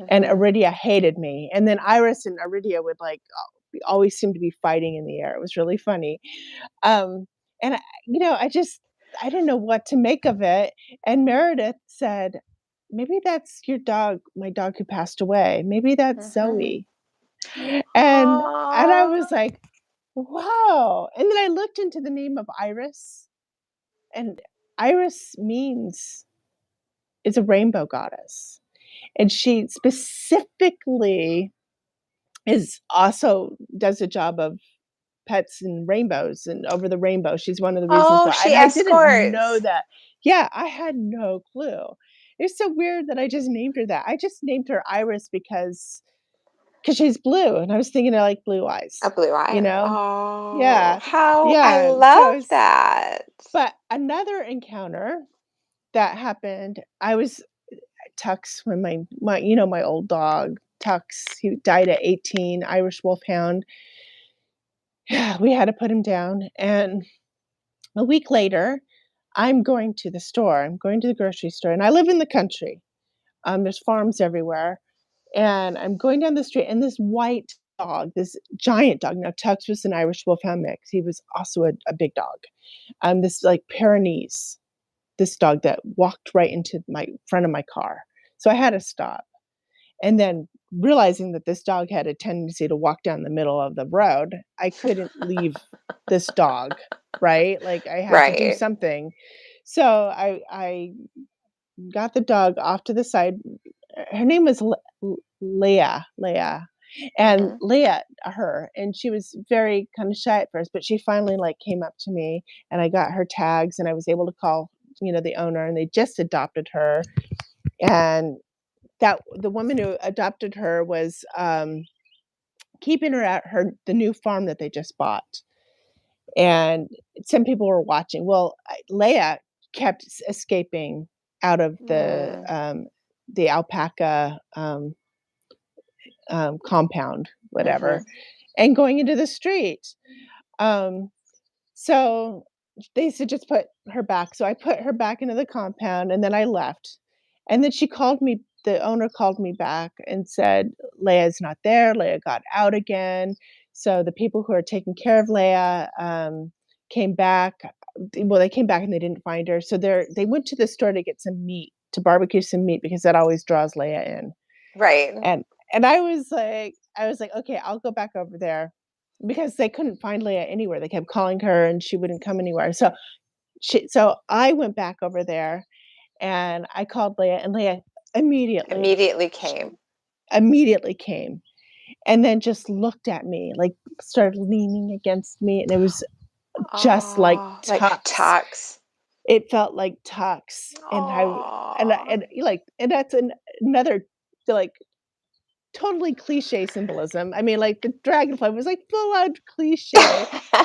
and Mhm. Iridia hated me, and then Iris and Iridia would, like, always seem to be fighting in the air. It was really funny. Um, and I didn't know what to make of it, and Meredith said, "Maybe that's your dog, my dog who passed away. Maybe that's Mhm. Zoe." And I Aw. was like, "Wow." And then I looked into the name of Iris, and Iris means is a rainbow goddess, and she specifically is also does a job of pets and rainbows and over the rainbow. She's one of the reasons Oh, why, she and I didn't know escorts. that. Yeah, I had no clue. It's so weird that I just named her that. I just named her Iris because she's blue, and I was thinking of, like, blue A eyes, blue you eye. know? Oh, Yeah. how I Yeah, so love it's that. but another encounter that happened, I was at Tux when my old dog, Tux. He died at 18, Irish Wolfhound. We had to put him down, and a week later, I'm going to the store. I'm going to the grocery store, and I live in the country. There's farms everywhere, and I'm going down the street, and this white dog, this giant dog. Now, Tux was an Irish Wolfhound mix. He was also a big dog. This like Pyrenees, this dog that walked right into my front of my car. So I had to stop. And then realizing that this dog had a tendency to walk down the middle of the road, I couldn't leave this dog, right? Like I had to do Right. something. So I got the dog off to the side. Her name was Leah. And Mhm. Leah, her, and she was very kind of shy at first, but she finally like came up to me and I got her tags and I was able to call, the owner, and they just adopted her. And that the woman who adopted her was keeping her at the new farm that they just bought. And some people were watching. Well, Leia kept escaping out of Mm. the alpaca compound, whatever, Mhm. and going into the street. Um, so they said just put her back. So I put her back into the compound, and then I left. And then she called me. The owner called me back and said Leia's not there. Leia got out again. So the people who are taking care of Leia came back. Well, they came back and they didn't find her. So they went to the store to get some meat, to barbecue some meat, because that always draws Leia in. Right. And I was like, okay, I'll go back over there, because they couldn't find Leia anywhere. They kept calling her and she wouldn't come anywhere. So I went back over there and I called Leia, and Leia immediately Immediately sh- came. immediately came, and then just looked at me, like started leaning against me, and it was just like Oh, like Tux. tux. It felt like Tux, and Oh. and that's another like totally cliche symbolism. I mean, like, the dragonfly was, like, full out cliche,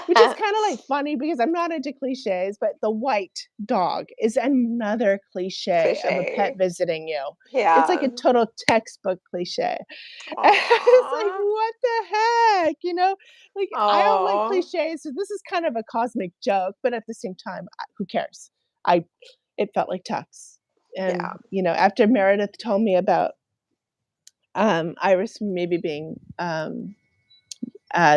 which is kinda, like, funny because I'm not into cliches, but the white dog is another cliche of a pet Cliche. visiting you. It's like Yeah. a total textbook cliche. It's like, Aw. "What the heck?" You know? Like, I don't like Oh. cliches, so this is kind of a cosmic joke, but at the same time, who cares? I It felt like Tux. Yeah. And, after Meredith told me about Iris maybe being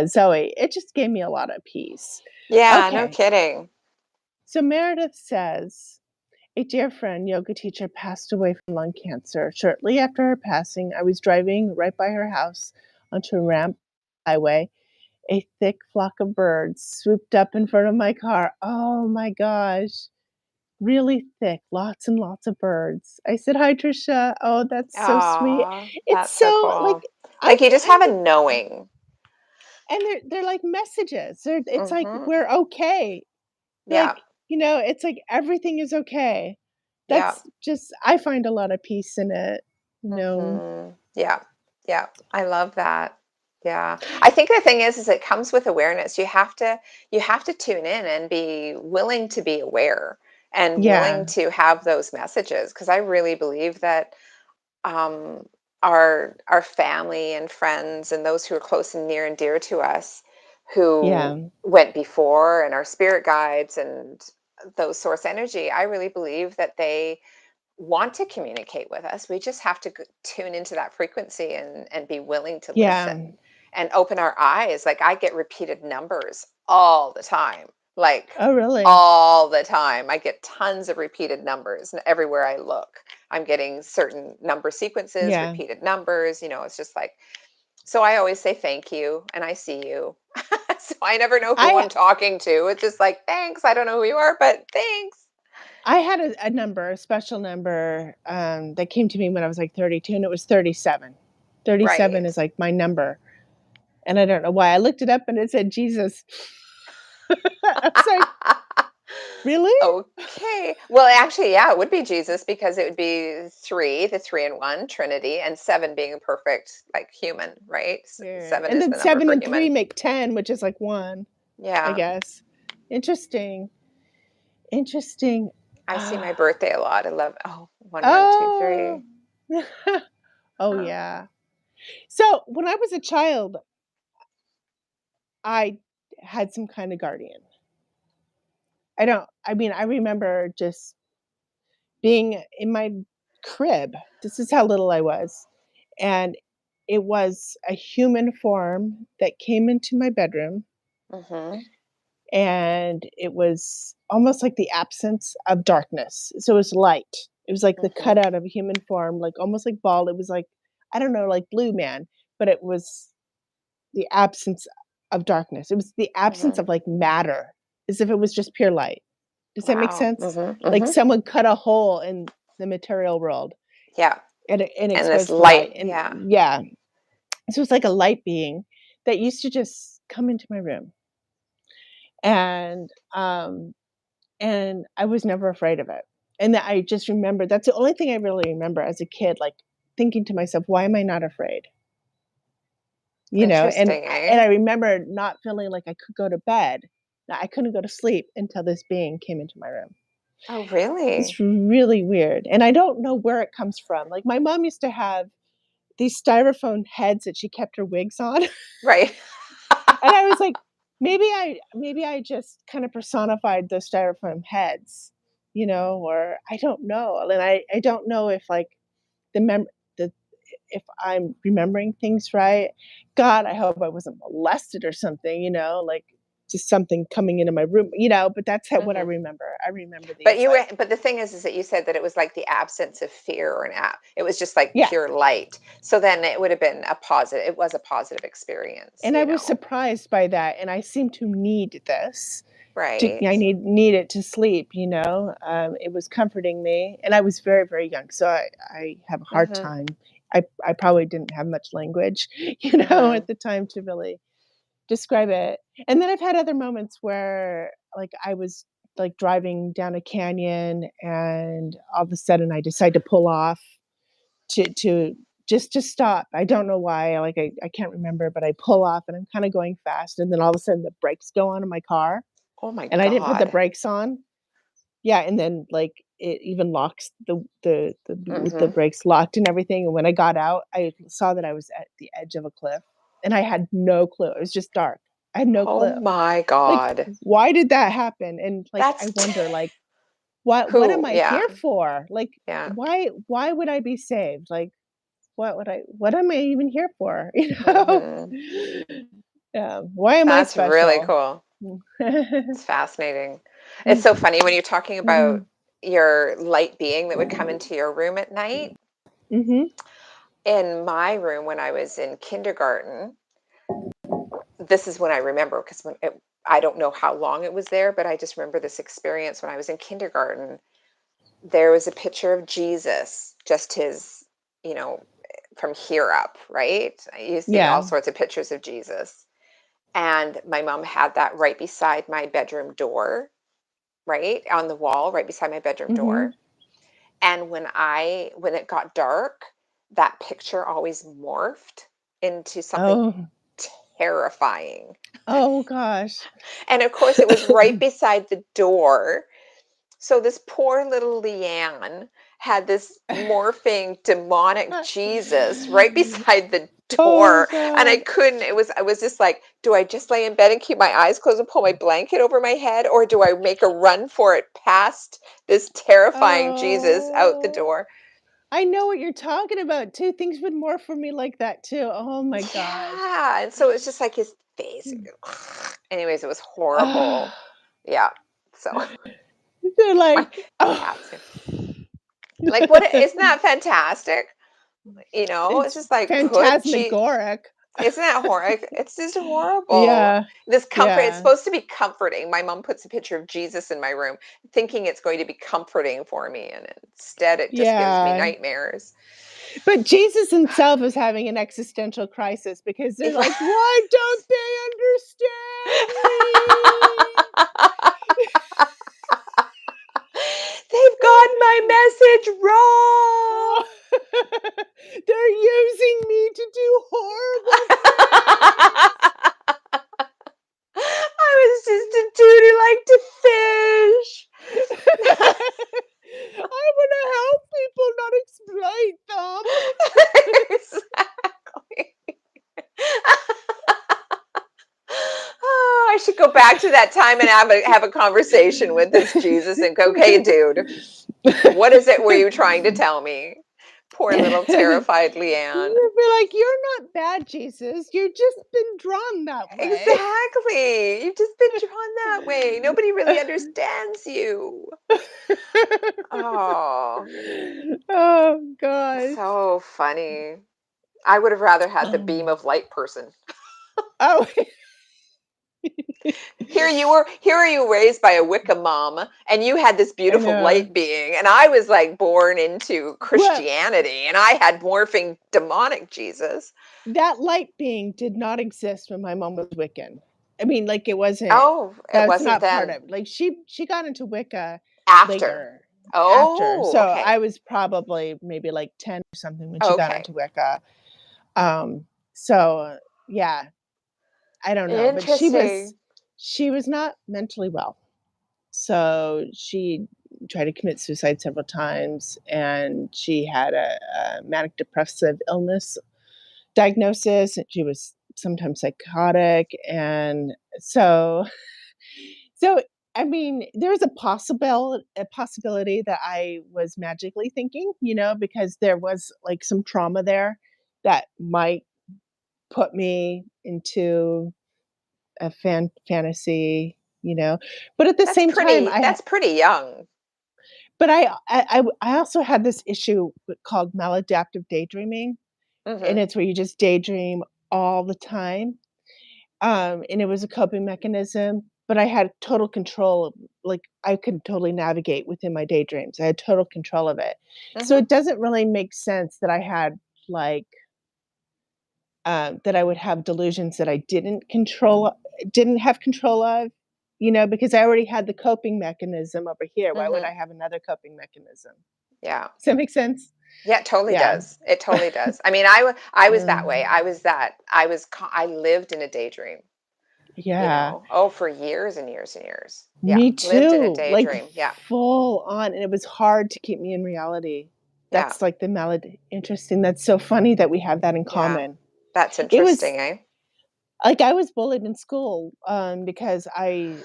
Zoe, it just gave me a lot of peace. Yeah, no Okay, kidding. so Meredith says a dear friend, yoga teacher, passed away from lung cancer. Shortly after her passing, I was driving right by her house onto a ramp highway. A thick flock of birds swooped up in front of my car. Oh my gosh, really thick, lots and lots of birds. I said, "Hi, Trisha." Oh, that's so sweet. Aw, It's that's so so like cool. I Like, you just have kind a of knowing. And they're like messages. It's like, Mhm. "We're okay." Yeah. Like, it's like everything is okay. Yeah. That's just I find a lot of peace in it, you know? Mhm. Yeah. Yeah. I love that. Yeah. I think the thing is it comes with awareness. You have to tune in and be willing to be aware and Yeah, willing to have those messages because I really believe that um our family and friends and those who are close and near and dear to us who yeah, went before and our spirit guides and those source energy, I really believe that they want to communicate with us. We just have to tune into that frequency and be willing to yeah. listen and open our eyes. Like I get repeated numbers all the time. Like Oh, really? all the time. I get tons of repeated numbers and everywhere I look. I'm getting certain number sequences, Yeah. repeated numbers, it's just like so I always say thank you and I see you. So I never know who I I'm talking to. It's just like thanks. I don't know who you are, but thanks. I had a number, a special number, that came to me when I was, like, 32, and it was 37. 37 Right. is, like, my number, and I don't know why. I looked it up and it said Jesus. I was like, "Really?" Okay. Well, actually, yeah, it would be Jesus because it would be three, the three in one, Trinity, and seven being a perfect, like human, right? Weird. Seven And is then the number 7 for and 3 human. make 10, which is, like, 1, I Yeah. guess. Interesting. Interesting. I see my Ah. birthday a lot. I love, oh, one, one, two, Oh. three. Oh, Oh, yeah. So, when I was a child, I had some kind of guardian. I mean, I remember just being in my crib. This is how little I was, and it was a human form that came into my bedroom, Mhm. and it was almost like the absence of darkness. So it was light. It was like the Mhm. cutout of a human form, like almost like bald. It was like, I don't know, like Blue Man, but it was the absence of darkness. It was the absence Mhm. of like matter, as if it was just pure light. Does that make Wow. sense? Mhm. Like Mhm. someone cut a hole in the material world Yeah. and And this exposed the light. light, And yeah. yeah, so it's like a light being that used to just come into my room. And I was never afraid of it. And that I just remember that's the only thing I really remember as a kid, like thinking to myself, why am I not afraid? You know, Interesting, and eh? I remember not feeling like I could go to bed. Now, I couldn't go to sleep until this being came into my room. Oh, really? It's really weird. And I don't know where it comes from. Like my mom used to have these styrofoam heads that she kept her wigs on. Right. And I was like, maybe I just kind of personified those styrofoam heads, you know, or I don't know. And I don't know if like the mem the if I'm remembering things right. God, I hope I wasn't molested or something, you know, like just something coming into my room, you know, but that's what I Mhm. remember. I remember But these you like were but the thing is that you said that it was like the absence of fear or an app. It was just like yeah. pure light. So then it would have been a positive it was a positive experience, And I you was know? surprised by that and I seem to need this. I Right. need it to sleep, you know? It was comforting me, and I was very, very young, so I have a hard Mhm. time. I probably didn't have much language, you know, Mhm. at the time to really describe it. And then I've had other moments where, like, I was, like, driving down a canyon, and all of a sudden I decide to pull off to just to stop. I don't know why, like, I can't remember, but I pull off, and I'm kinda going fast, and then all of a sudden the brakes go on in my car, Oh my and I didn't put the god. brakes on. Yeah, and then, like, it even locks the Mhm. brakes locked and everything, and when I got out, I saw that I was at the edge of a cliff, and I had no clue, it was just dark. I had no Oh clue. my Like, god. why did that happen? And, like, I That's wonder, like, what am who I yeah. here for? Like, Yeah. why would I be saved? Like, what am I even here for, you know? Mhm. Yeah, why am I That's really special? cool. It's fascinating. It's Mm, so funny when you're talking about mhm, your light being that would come into your room at night. mhm, In my room when I was in kindergarten, this is when I remember because I don't know how long it was there, but I just remember this experience when I was in kindergarten. There was a picture of Jesus, just his, you know, from here up, right? You've seen all yeah, sorts of pictures of Jesus. And my mom had that right beside my bedroom door, right on the wall, right beside my bedroom mhm. door. And when it got dark, that picture always morphed into something Oh. terrifying. Oh gosh. And of course, it was right beside the door. So this poor little Leanne had this morphing demonic Jesus right beside the Oh door. And I god. couldn't, I was just like, do I just lay in bed and keep my eyes closed and pull my blanket over my head? Or do I make a run for it past this terrifying Jesus out the Oh. door? I know what you're talking about too. Things would morph for me like that too. Oh my gosh. Yeah. And so it's just like his face. Anyways, it was horrible. Ah. Yeah. So They're my like, oh. cats. Like, what isn't that fantastic? It's It's just like, could she phantasmagoric. isn't that horrible? It's just horrible. Yeah. This comfort, it's Yeah. supposed to be comforting. My mom puts a picture of Jesus in my room, thinking it's going to be comforting for me, and instead it just gives me Yeah. nightmares. But Jesus himself is having an existential crisis because they're like, why don't they understand me? They've gotten my message Oh, wrong. they're using me to do horrible things. I was just a dude who liked to fish. I want to help people, not exploit them. Exactly. should go back to that time and have a conversation with this Jesus and go, okay, dude, what is it were you trying to tell me? Poor little terrified Leanne. You'd be like, "You're not bad, Jesus. You've just been drawn that way." Exactly. You've just been drawn that way. Nobody really understands you. Oh, Oh gosh. so funny. I would have rather had the beam Um, of light person. oh, Here are you raised by a Wicca mom, and you had this I beautiful know. light being, and I was like born into Well, Christianity, and I had morphing demonic Jesus. that light being did not exist when my mom was Wiccan. I mean, like, it wasn't Oh, it that's wasn't not part then. of it. Like, she got into Wicca After. later, after. Oh, So, okay. I was probably maybe, like, 10 or something when she got Okay. into Wicca. So, yeah, I don't know, but Interesting. she was not mentally well. So, she tried to commit suicide several times, and she had a manic depressive illness diagnosis, and she was sometimes psychotic, and so, I mean, there's a possibility that I was magically thinking, because there was, like, some trauma there that might put me into a fantasy, but at the same time, That's pretty young. I also had this issue called maladaptive daydreaming, and Mhm. it's where you just daydream all the time. And it was a coping mechanism, but I had total control of, like, I could totally navigate within my daydreams. I had total control of it. So Mhm. it doesn't really make sense that I had, like, that I would have delusions that I didn't have control of, because I already had the coping mechanism over here. Why would Mhm. I have another coping mechanism? Yeah. Does that make sense? Yeah, it totally Yeah. does. It totally does. I mean, I was that way. Um, I lived in a daydream, yeah. oh, for years and years and years. Yeah, Me lived in a too, like, daydream. Yeah. full on, and it was hard to keep me in reality. Yeah. That's, like, the interesting, that's so funny that we have that in Yeah. common. That's It was interesting, eh? like, I was bullied in school, because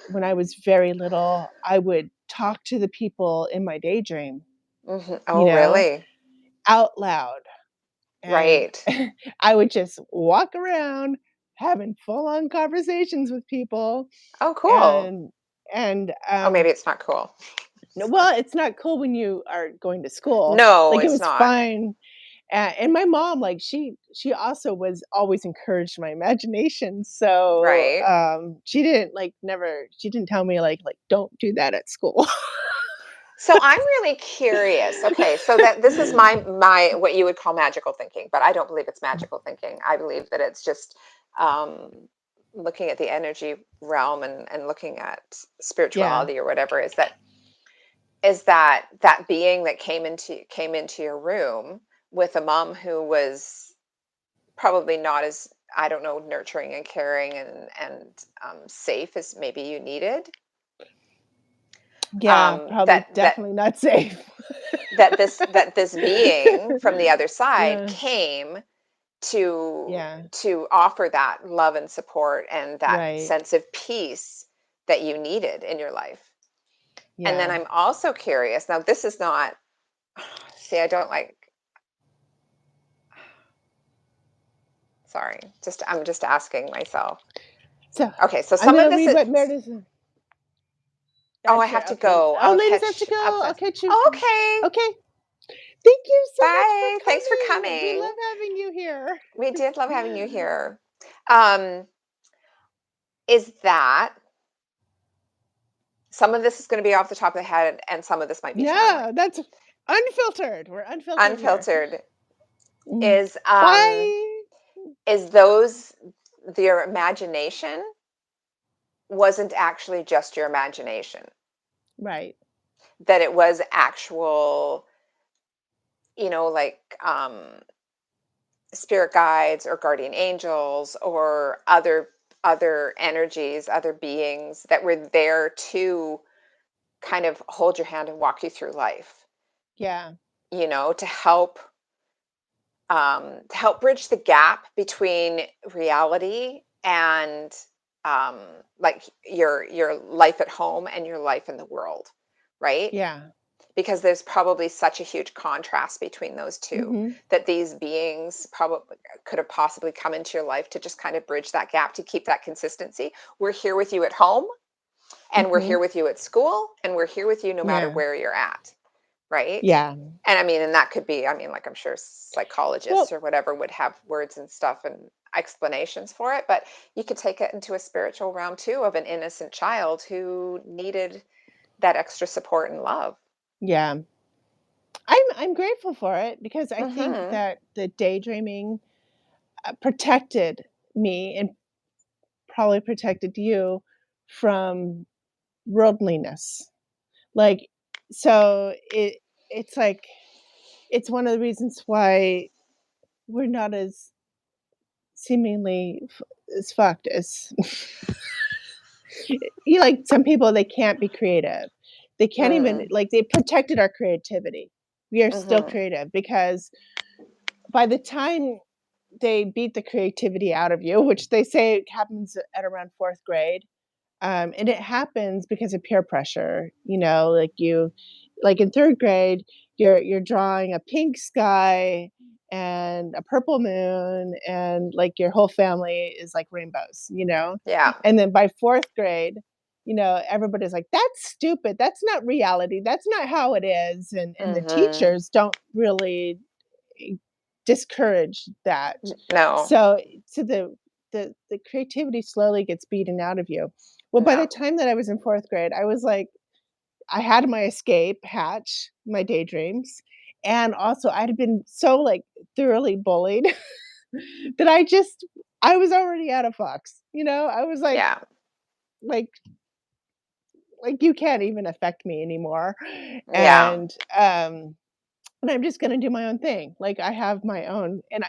when I was very little, I would talk to the people in my daydream, Mhm. you Oh, know, really? out loud, and Right. I would just walk around having full on conversations with people, Oh, cool. and and, Oh, maybe it's not cool. no, well, it's not cool when you are going to school. No, Like, it it's was not. fine, and my mom, like, she also was always encouraged my imagination, so, Right. she didn't tell me, like, "Don't do that at school." So I'm really curious. Okay, so that this is my what you would call magical thinking, but I don't believe it's magical thinking. I believe that it's just um, looking at the energy realm and looking at Yeah, spirituality or whatever. Is that being that came into your room with a mom who was probably not as, I don't know, nurturing and caring and safe as maybe you needed. yeah, probably That that definitely not safe. that this being from the other side Yeah, came to yeah, to offer that love and support and that right, sense of peace that you needed in your life. And then yeah. I'm also curious. Now, this is not, see, I don't like, sorry, just I'm just asking myself. So, Okay, so I'm some of gonna this read is, what Meredith oh, I that's have here, to okay. go. Oh, ladies have to go. I'll I'll catch you. okay. Okay. Thank you so much for Bye. Thanks for coming. We coming. love having you here. We did love having you here. Um, is that some of this is going to be off the top of the head and some of this might be channeling. No, that's unfiltered. We're unfiltered here. Unfiltered Mm. is Bye. those your imagination wasn't actually just your imagination. Right. That it was actual, like spirit guides or guardian angels or other energies, other beings that were there to kind of hold your hand and walk you through life, Yeah. to help bridge the gap between reality and um, like your life at home and your life in the world, right? Yeah. Because there's probably such a huge contrast between those two, Mhm. that these beings probably could have possibly come into your life to just kind of bridge that gap, to keep that consistency. We're here with you at home, and we're Mhm. here with you at school, and we're here with you no matter Yeah. where you're at, right? Yeah. And I mean, and that could be, I mean, like I'm sure psychologists Well, or whatever would have words and stuff and explanations for it, but you could take it into a spiritual realm too, of an innocent child who needed that extra support and love. yeah. I'm grateful for it because I think Mhm. that the daydreaming, protected me and probably protected you from worldliness. Like, so it's like it's one of the reasons why we're not as seemingly as fucked as you like some people, they can't be creative. They can't even Mm. like they protected our creativity. We are still Mhm. creative because by the time they beat the creativity out of you, which they say happens at around 4th grade, and it happens because of peer pressure, like like in 3rd grade, you're drawing a pink sky and a purple moon and like your whole family is like rainbows. Yeah. And then by 4th grade, everybody's like, that's stupid. That's not reality. That's not how it is. And the Mhm. teachers don't really discourage that. No. So the creativity slowly gets beaten out of you. Well, by the No. time that I was in 4th grade, I was like I had my escape hatch, my daydreams, and also I'd been so, like, thoroughly bullied that I was already at a fox, I was Yeah. like like, "You can't even affect me anymore," Yeah. and, and I'm just gonna do my own thing. Like, I have my own and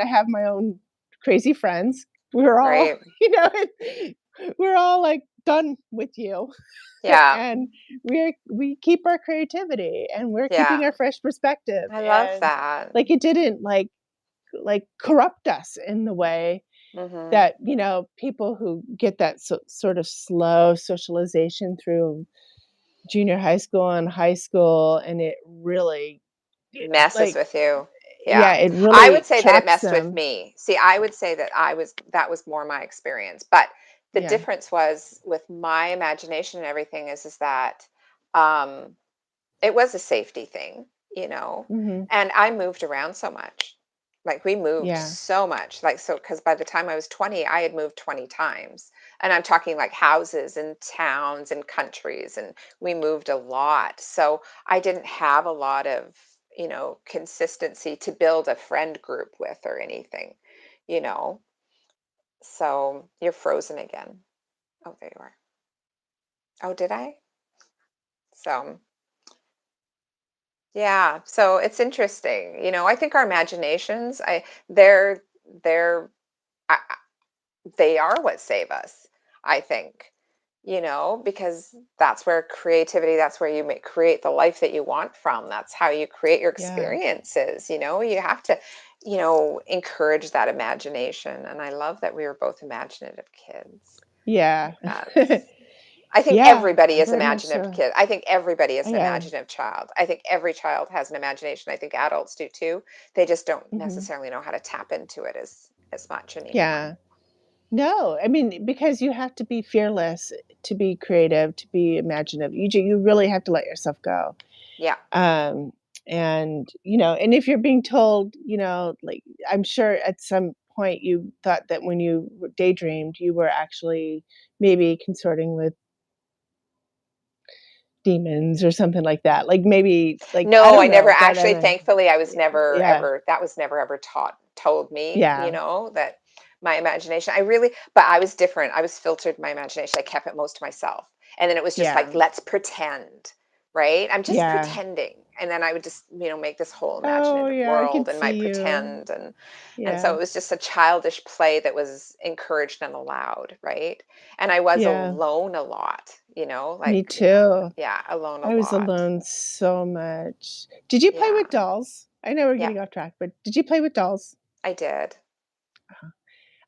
I have my own crazy friends. We're all, Right. you know, we're all, like, done with you, Yeah. and we keep our creativity, and we're keeping Yeah. our fresh perspective, I love and, that. like, it didn't, like, corrupt us in the way Mhm. that, people who get that sort of slow socialization through junior high school and high school, and it really, Messes like with you. yeah, Yeah. it I would really say that it traps messed with them. me. See, I would say that that was more my experience. But the Yeah. difference was with my imagination and everything is that um it was a safety thing, you know, Mhm. and I moved around so much. Like we moved Yeah. so much. Like so because by the time I was 20, I had moved 20 times. And I'm talking like houses and towns and countries and we moved a lot. So I didn't have a lot of, consistency to build a friend group with or anything, you know. So you're frozen again. Oh, there you are. Oh, did I? So yeah, so it's interesting. I think our imaginations, they're they're I- they are what save us, I think. Because that's where creativity, that's where you make create the life that you want from. That's how you create your Yeah. experiences. You have to, encourage that imagination. And I love that we were both imaginative kids. Yeah. I think Yeah, everybody is very much imaginative so. kid. I think everybody is an Yeah. imaginative child. I think every child has an imagination. I think adults do too. They just don't Mhm. necessarily know how to tap into it as much anymore. Yeah. No, I mean, because you have to be fearless to be creative, to be imaginative. You really have to let yourself go. Yeah. Um, and if you're being told, like, I'm sure at some point you thought that when you daydreamed, you were actually maybe consorting with demons or something like that. Like, maybe, like, I No, don't I never know, but, actually, thankfully, I was never yeah, ever, that was never ever told me, yeah, that my imagination, but I was different. I was filtered my imagination. I kept it most to myself. And then it was just like, yeah, let's pretend, right? I'm just yeah. pretending. And then I would just, make this whole Oh, imaginative yeah, I world could and my see you. pretend. And so Yeah, it was just a childish play that was encouraged and allowed, right? And I was yeah, alone a lot, me like, too. yeah, alone a I was lot. alone so much. Did you play Yeah. with dolls? I know we're Yeah. getting off track, but did you play with dolls? I did.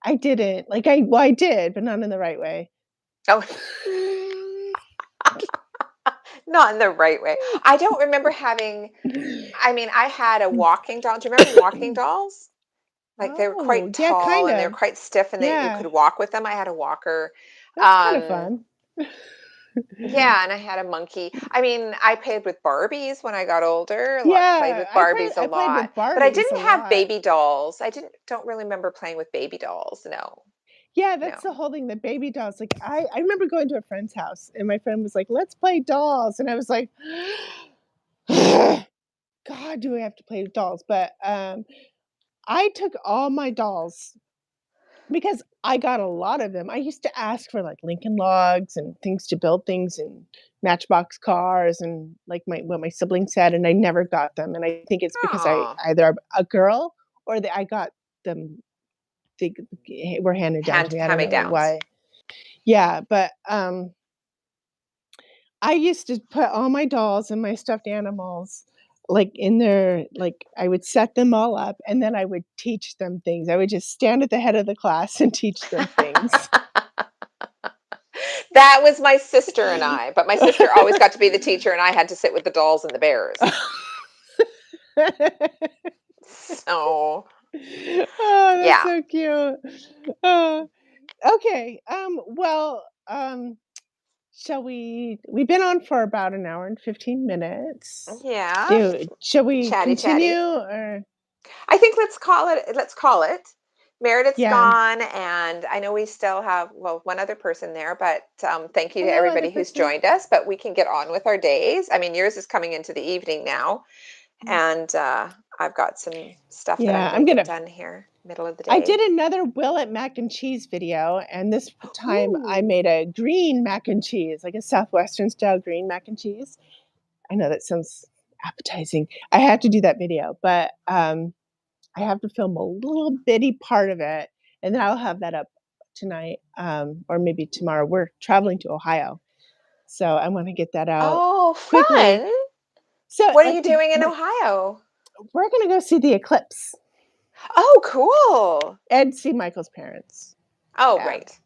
I didn't. Like, I did, but not in the right way. Oh, not in the right way. I don't remember having, I mean, I had a walking doll. Do you remember walking dolls? Like they were Oh, quite yeah, tall kind and they're of. quite stiff and you Yeah, could walk with them. I had a walker. that's kind of Um, fun. yeah, and I had a monkey. I mean, I played with Barbies when I got older. Played Yeah, with Barbies a I played lot, with but I Barbies a didn't have lot. baby dolls. I don't really remember playing with baby dolls. No, Yeah, no. that's the whole thing, the baby dolls. Like, I remember going to a friend's house, and my friend was like, "Let's play dolls," and I was like, "God, do we have to play with dolls?" But, I took all my dolls because I got a lot of them. I used to ask for, like, Lincoln Logs and things to build things and Matchbox cars and, like, my what my siblings had, and I never got them, and I think it's because I Oh, either I'm a girl or that I got them they were handed down to me. I hand don't me know downs. why. Yeah, but, I used to put all my dolls and my stuffed animals, like, in their like, I would set them all up, and then I would teach them things. I would just stand at the head of the class and teach them things. That was my sister and I, but my sister always got to be the teacher and I had to sit with the dolls and the bears. So, Oh, that's yeah. so cute. Oh, okay, well, shall we've been on for about an hour and 15 minutes. Yeah. Do shall we Chatty continue chatty. or I think let's call it. Meredith's yeah. gone, and I know we still have, well, one other person there, but thank you to Hello, other everybody who's person. joined us. But we can get on with our days. I mean, yours is coming into the evening now, and I've got some stuff that I'm Yeah, going I'm to get gonna done here, middle of the I did day. another Willet mac and cheese video, and this time I Ooh. made a green mac and cheese, like a Southwestern style green mac and cheese. I know that sounds appetizing. I have to do that video, but, I have to film a little bitty part of it, and then I'll have that up tonight, or maybe tomorrow. We're traveling to Ohio, so I wanna get that out Oh, quickly. fun. So, What are like, you the doing in like, Ohio? we're gonna go see the eclipse Oh, cool. and see Michael's parents. Oh, Yeah. right.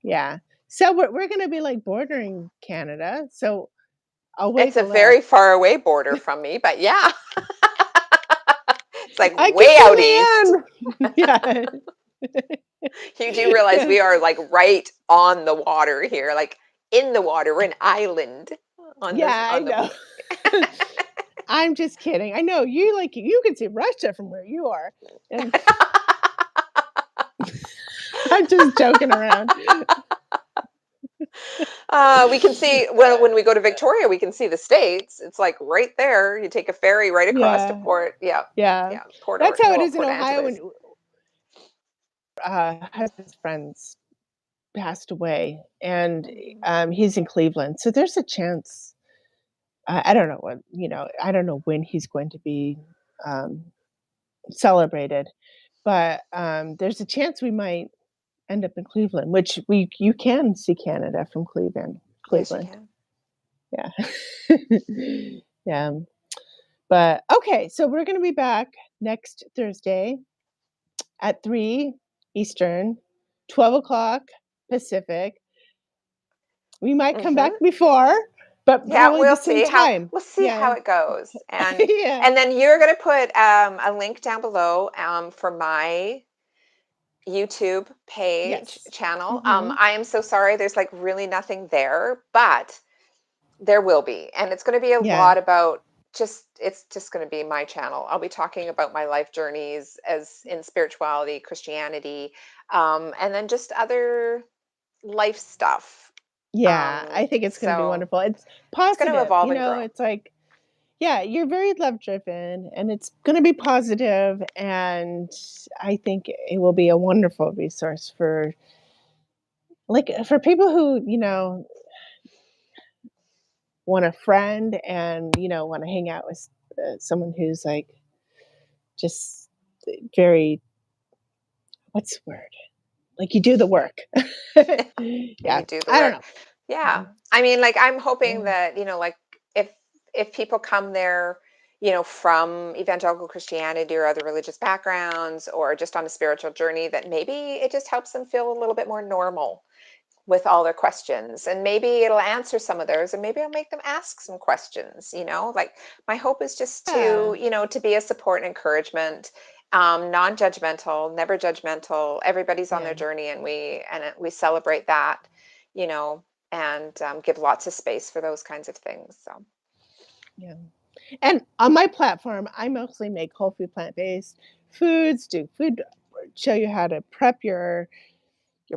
Yeah. So we're gonna be, like, bordering Canada, so I'll It's wave a a lift. very far away border from me, but yeah, it's like I can way out east. see land. Yeah. You do realize Yeah. we are like right on the water here, like in the water. We're an island Yeah, I on the know. I'm just kidding. I know you, like, you can see Russia from where you are, and I'm just joking around. We can see when we go to Victoria, we can see the States. It's like right there. You take a ferry right across to Yeah, Port. Yeah, yeah. yeah. Port That's or how no, it well, is in Port Ohio when, Angeles. husband's friends passed away, and, Mhm. he's in Cleveland, so there's a chance. I don't know what I don't know when he's going to be, um, celebrated, but, there's a chance we might end up in Cleveland, which we you can see Canada from Yes, you Cleveland. can. Yeah. Yeah, but okay, so we're gonna be back next Thursday at 3 Eastern, 12 o'clock Pacific. We might come back Hmm. before, but Yeah, probably the same time. we'll see how Yeah. it goes, Yeah. and then you're gonna put a link down below for my YouTube page Yes. channel. Mhm. I am so sorry, there's like really nothing there, but there will be, and it's going to be a Yeah. lot about it's just going to be my channel. I'll be talking about my life journeys as in spirituality, Christianity, and then just other life stuff. Yeah, I think it's gonna be So wonderful. It's it's going to positive, evolve and grow. it's like yeah, you're very love driven and it's gonna be positive, and I think it will be a wonderful resource for for people who, want a friend and, wanna hang out with, someone who's, like, just very what's the word? Like, you do the work. You Yeah, do the I don't work. know. Yeah. Mhm. I mean, like I'm hoping Yeah. that, like if if people come there, from evangelical Christianity or other religious backgrounds, or just on a spiritual journey, that maybe it just helps them feel a little bit more normal with all their questions, and maybe it'll answer some of theirs, and maybe I'll make them ask some questions. Like, my hope is just Yeah. to be a support and encouragement, non-judgmental, never judgmental. Everybody's on their Yeah. journey, and we celebrate that, you know and give lots of space for those kinds of things. So Yeah. And on my platform, I mostly make whole food, plant-based foods, do food show you how to prep your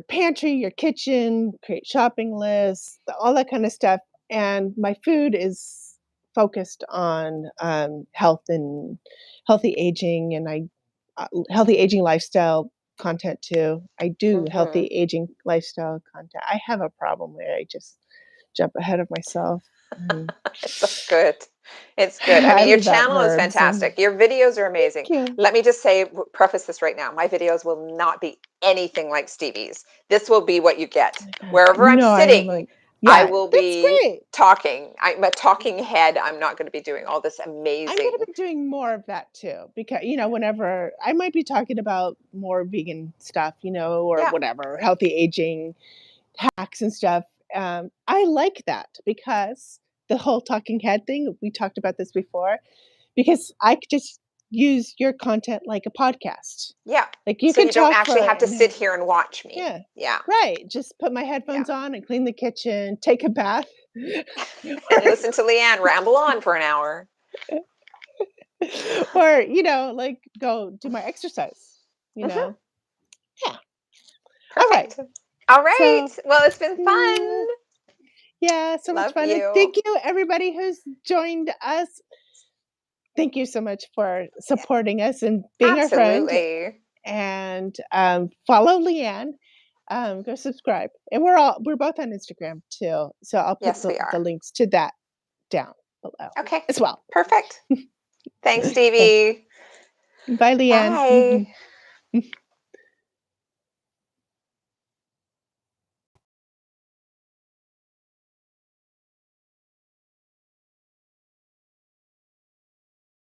pantry, your kitchen, create shopping lists, all that kind of stuff. And my food is focused on health and healthy aging, and healthy aging lifestyle content too. I do healthy hmm aging lifestyle content. I have a problem where I just jump ahead of myself. And That's good. It's good. I I mean, your leave out channel is herbs and fantastic. Your videos are amazing. thank you. Let me just say, preface this right now. My videos will not be anything like Stevie's. This will be what you get. Wherever I'm No, I'm sitting, like, I yeah, will that's be great. talking. I'm a talking head. I'm not going to be doing all this I'm gonna amazing. be doing more of that too, because whenever I might be talking about more vegan stuff, or Yeah. whatever, healthy aging hacks and stuff. I like that because the whole talking head thing, we talked about this before, because I could just use your content like a podcast. Yeah. Like you So can you don't talk actually for have to an sit here and watch me. yeah, Yeah. right. Just put my Yeah. headphones on and clean the kitchen, take a bath, And or listen to Leanne ramble on for an hour. or like go do my exercise. You hmm know, yeah. All right. Perfect. All right. So Well, it's been mm, fun. yeah, so much Love fun, and thank you. you everybody who's joined us. Thank you so much for supporting us and being our friend. Absolutely. And follow Leanne. Go subscribe, and we're both on Instagram too. So I'll put Yes, the, we the are. links to that down below Okay. as well. Perfect. Thanks, Okay, Stevie. bye, Leanne. Bye.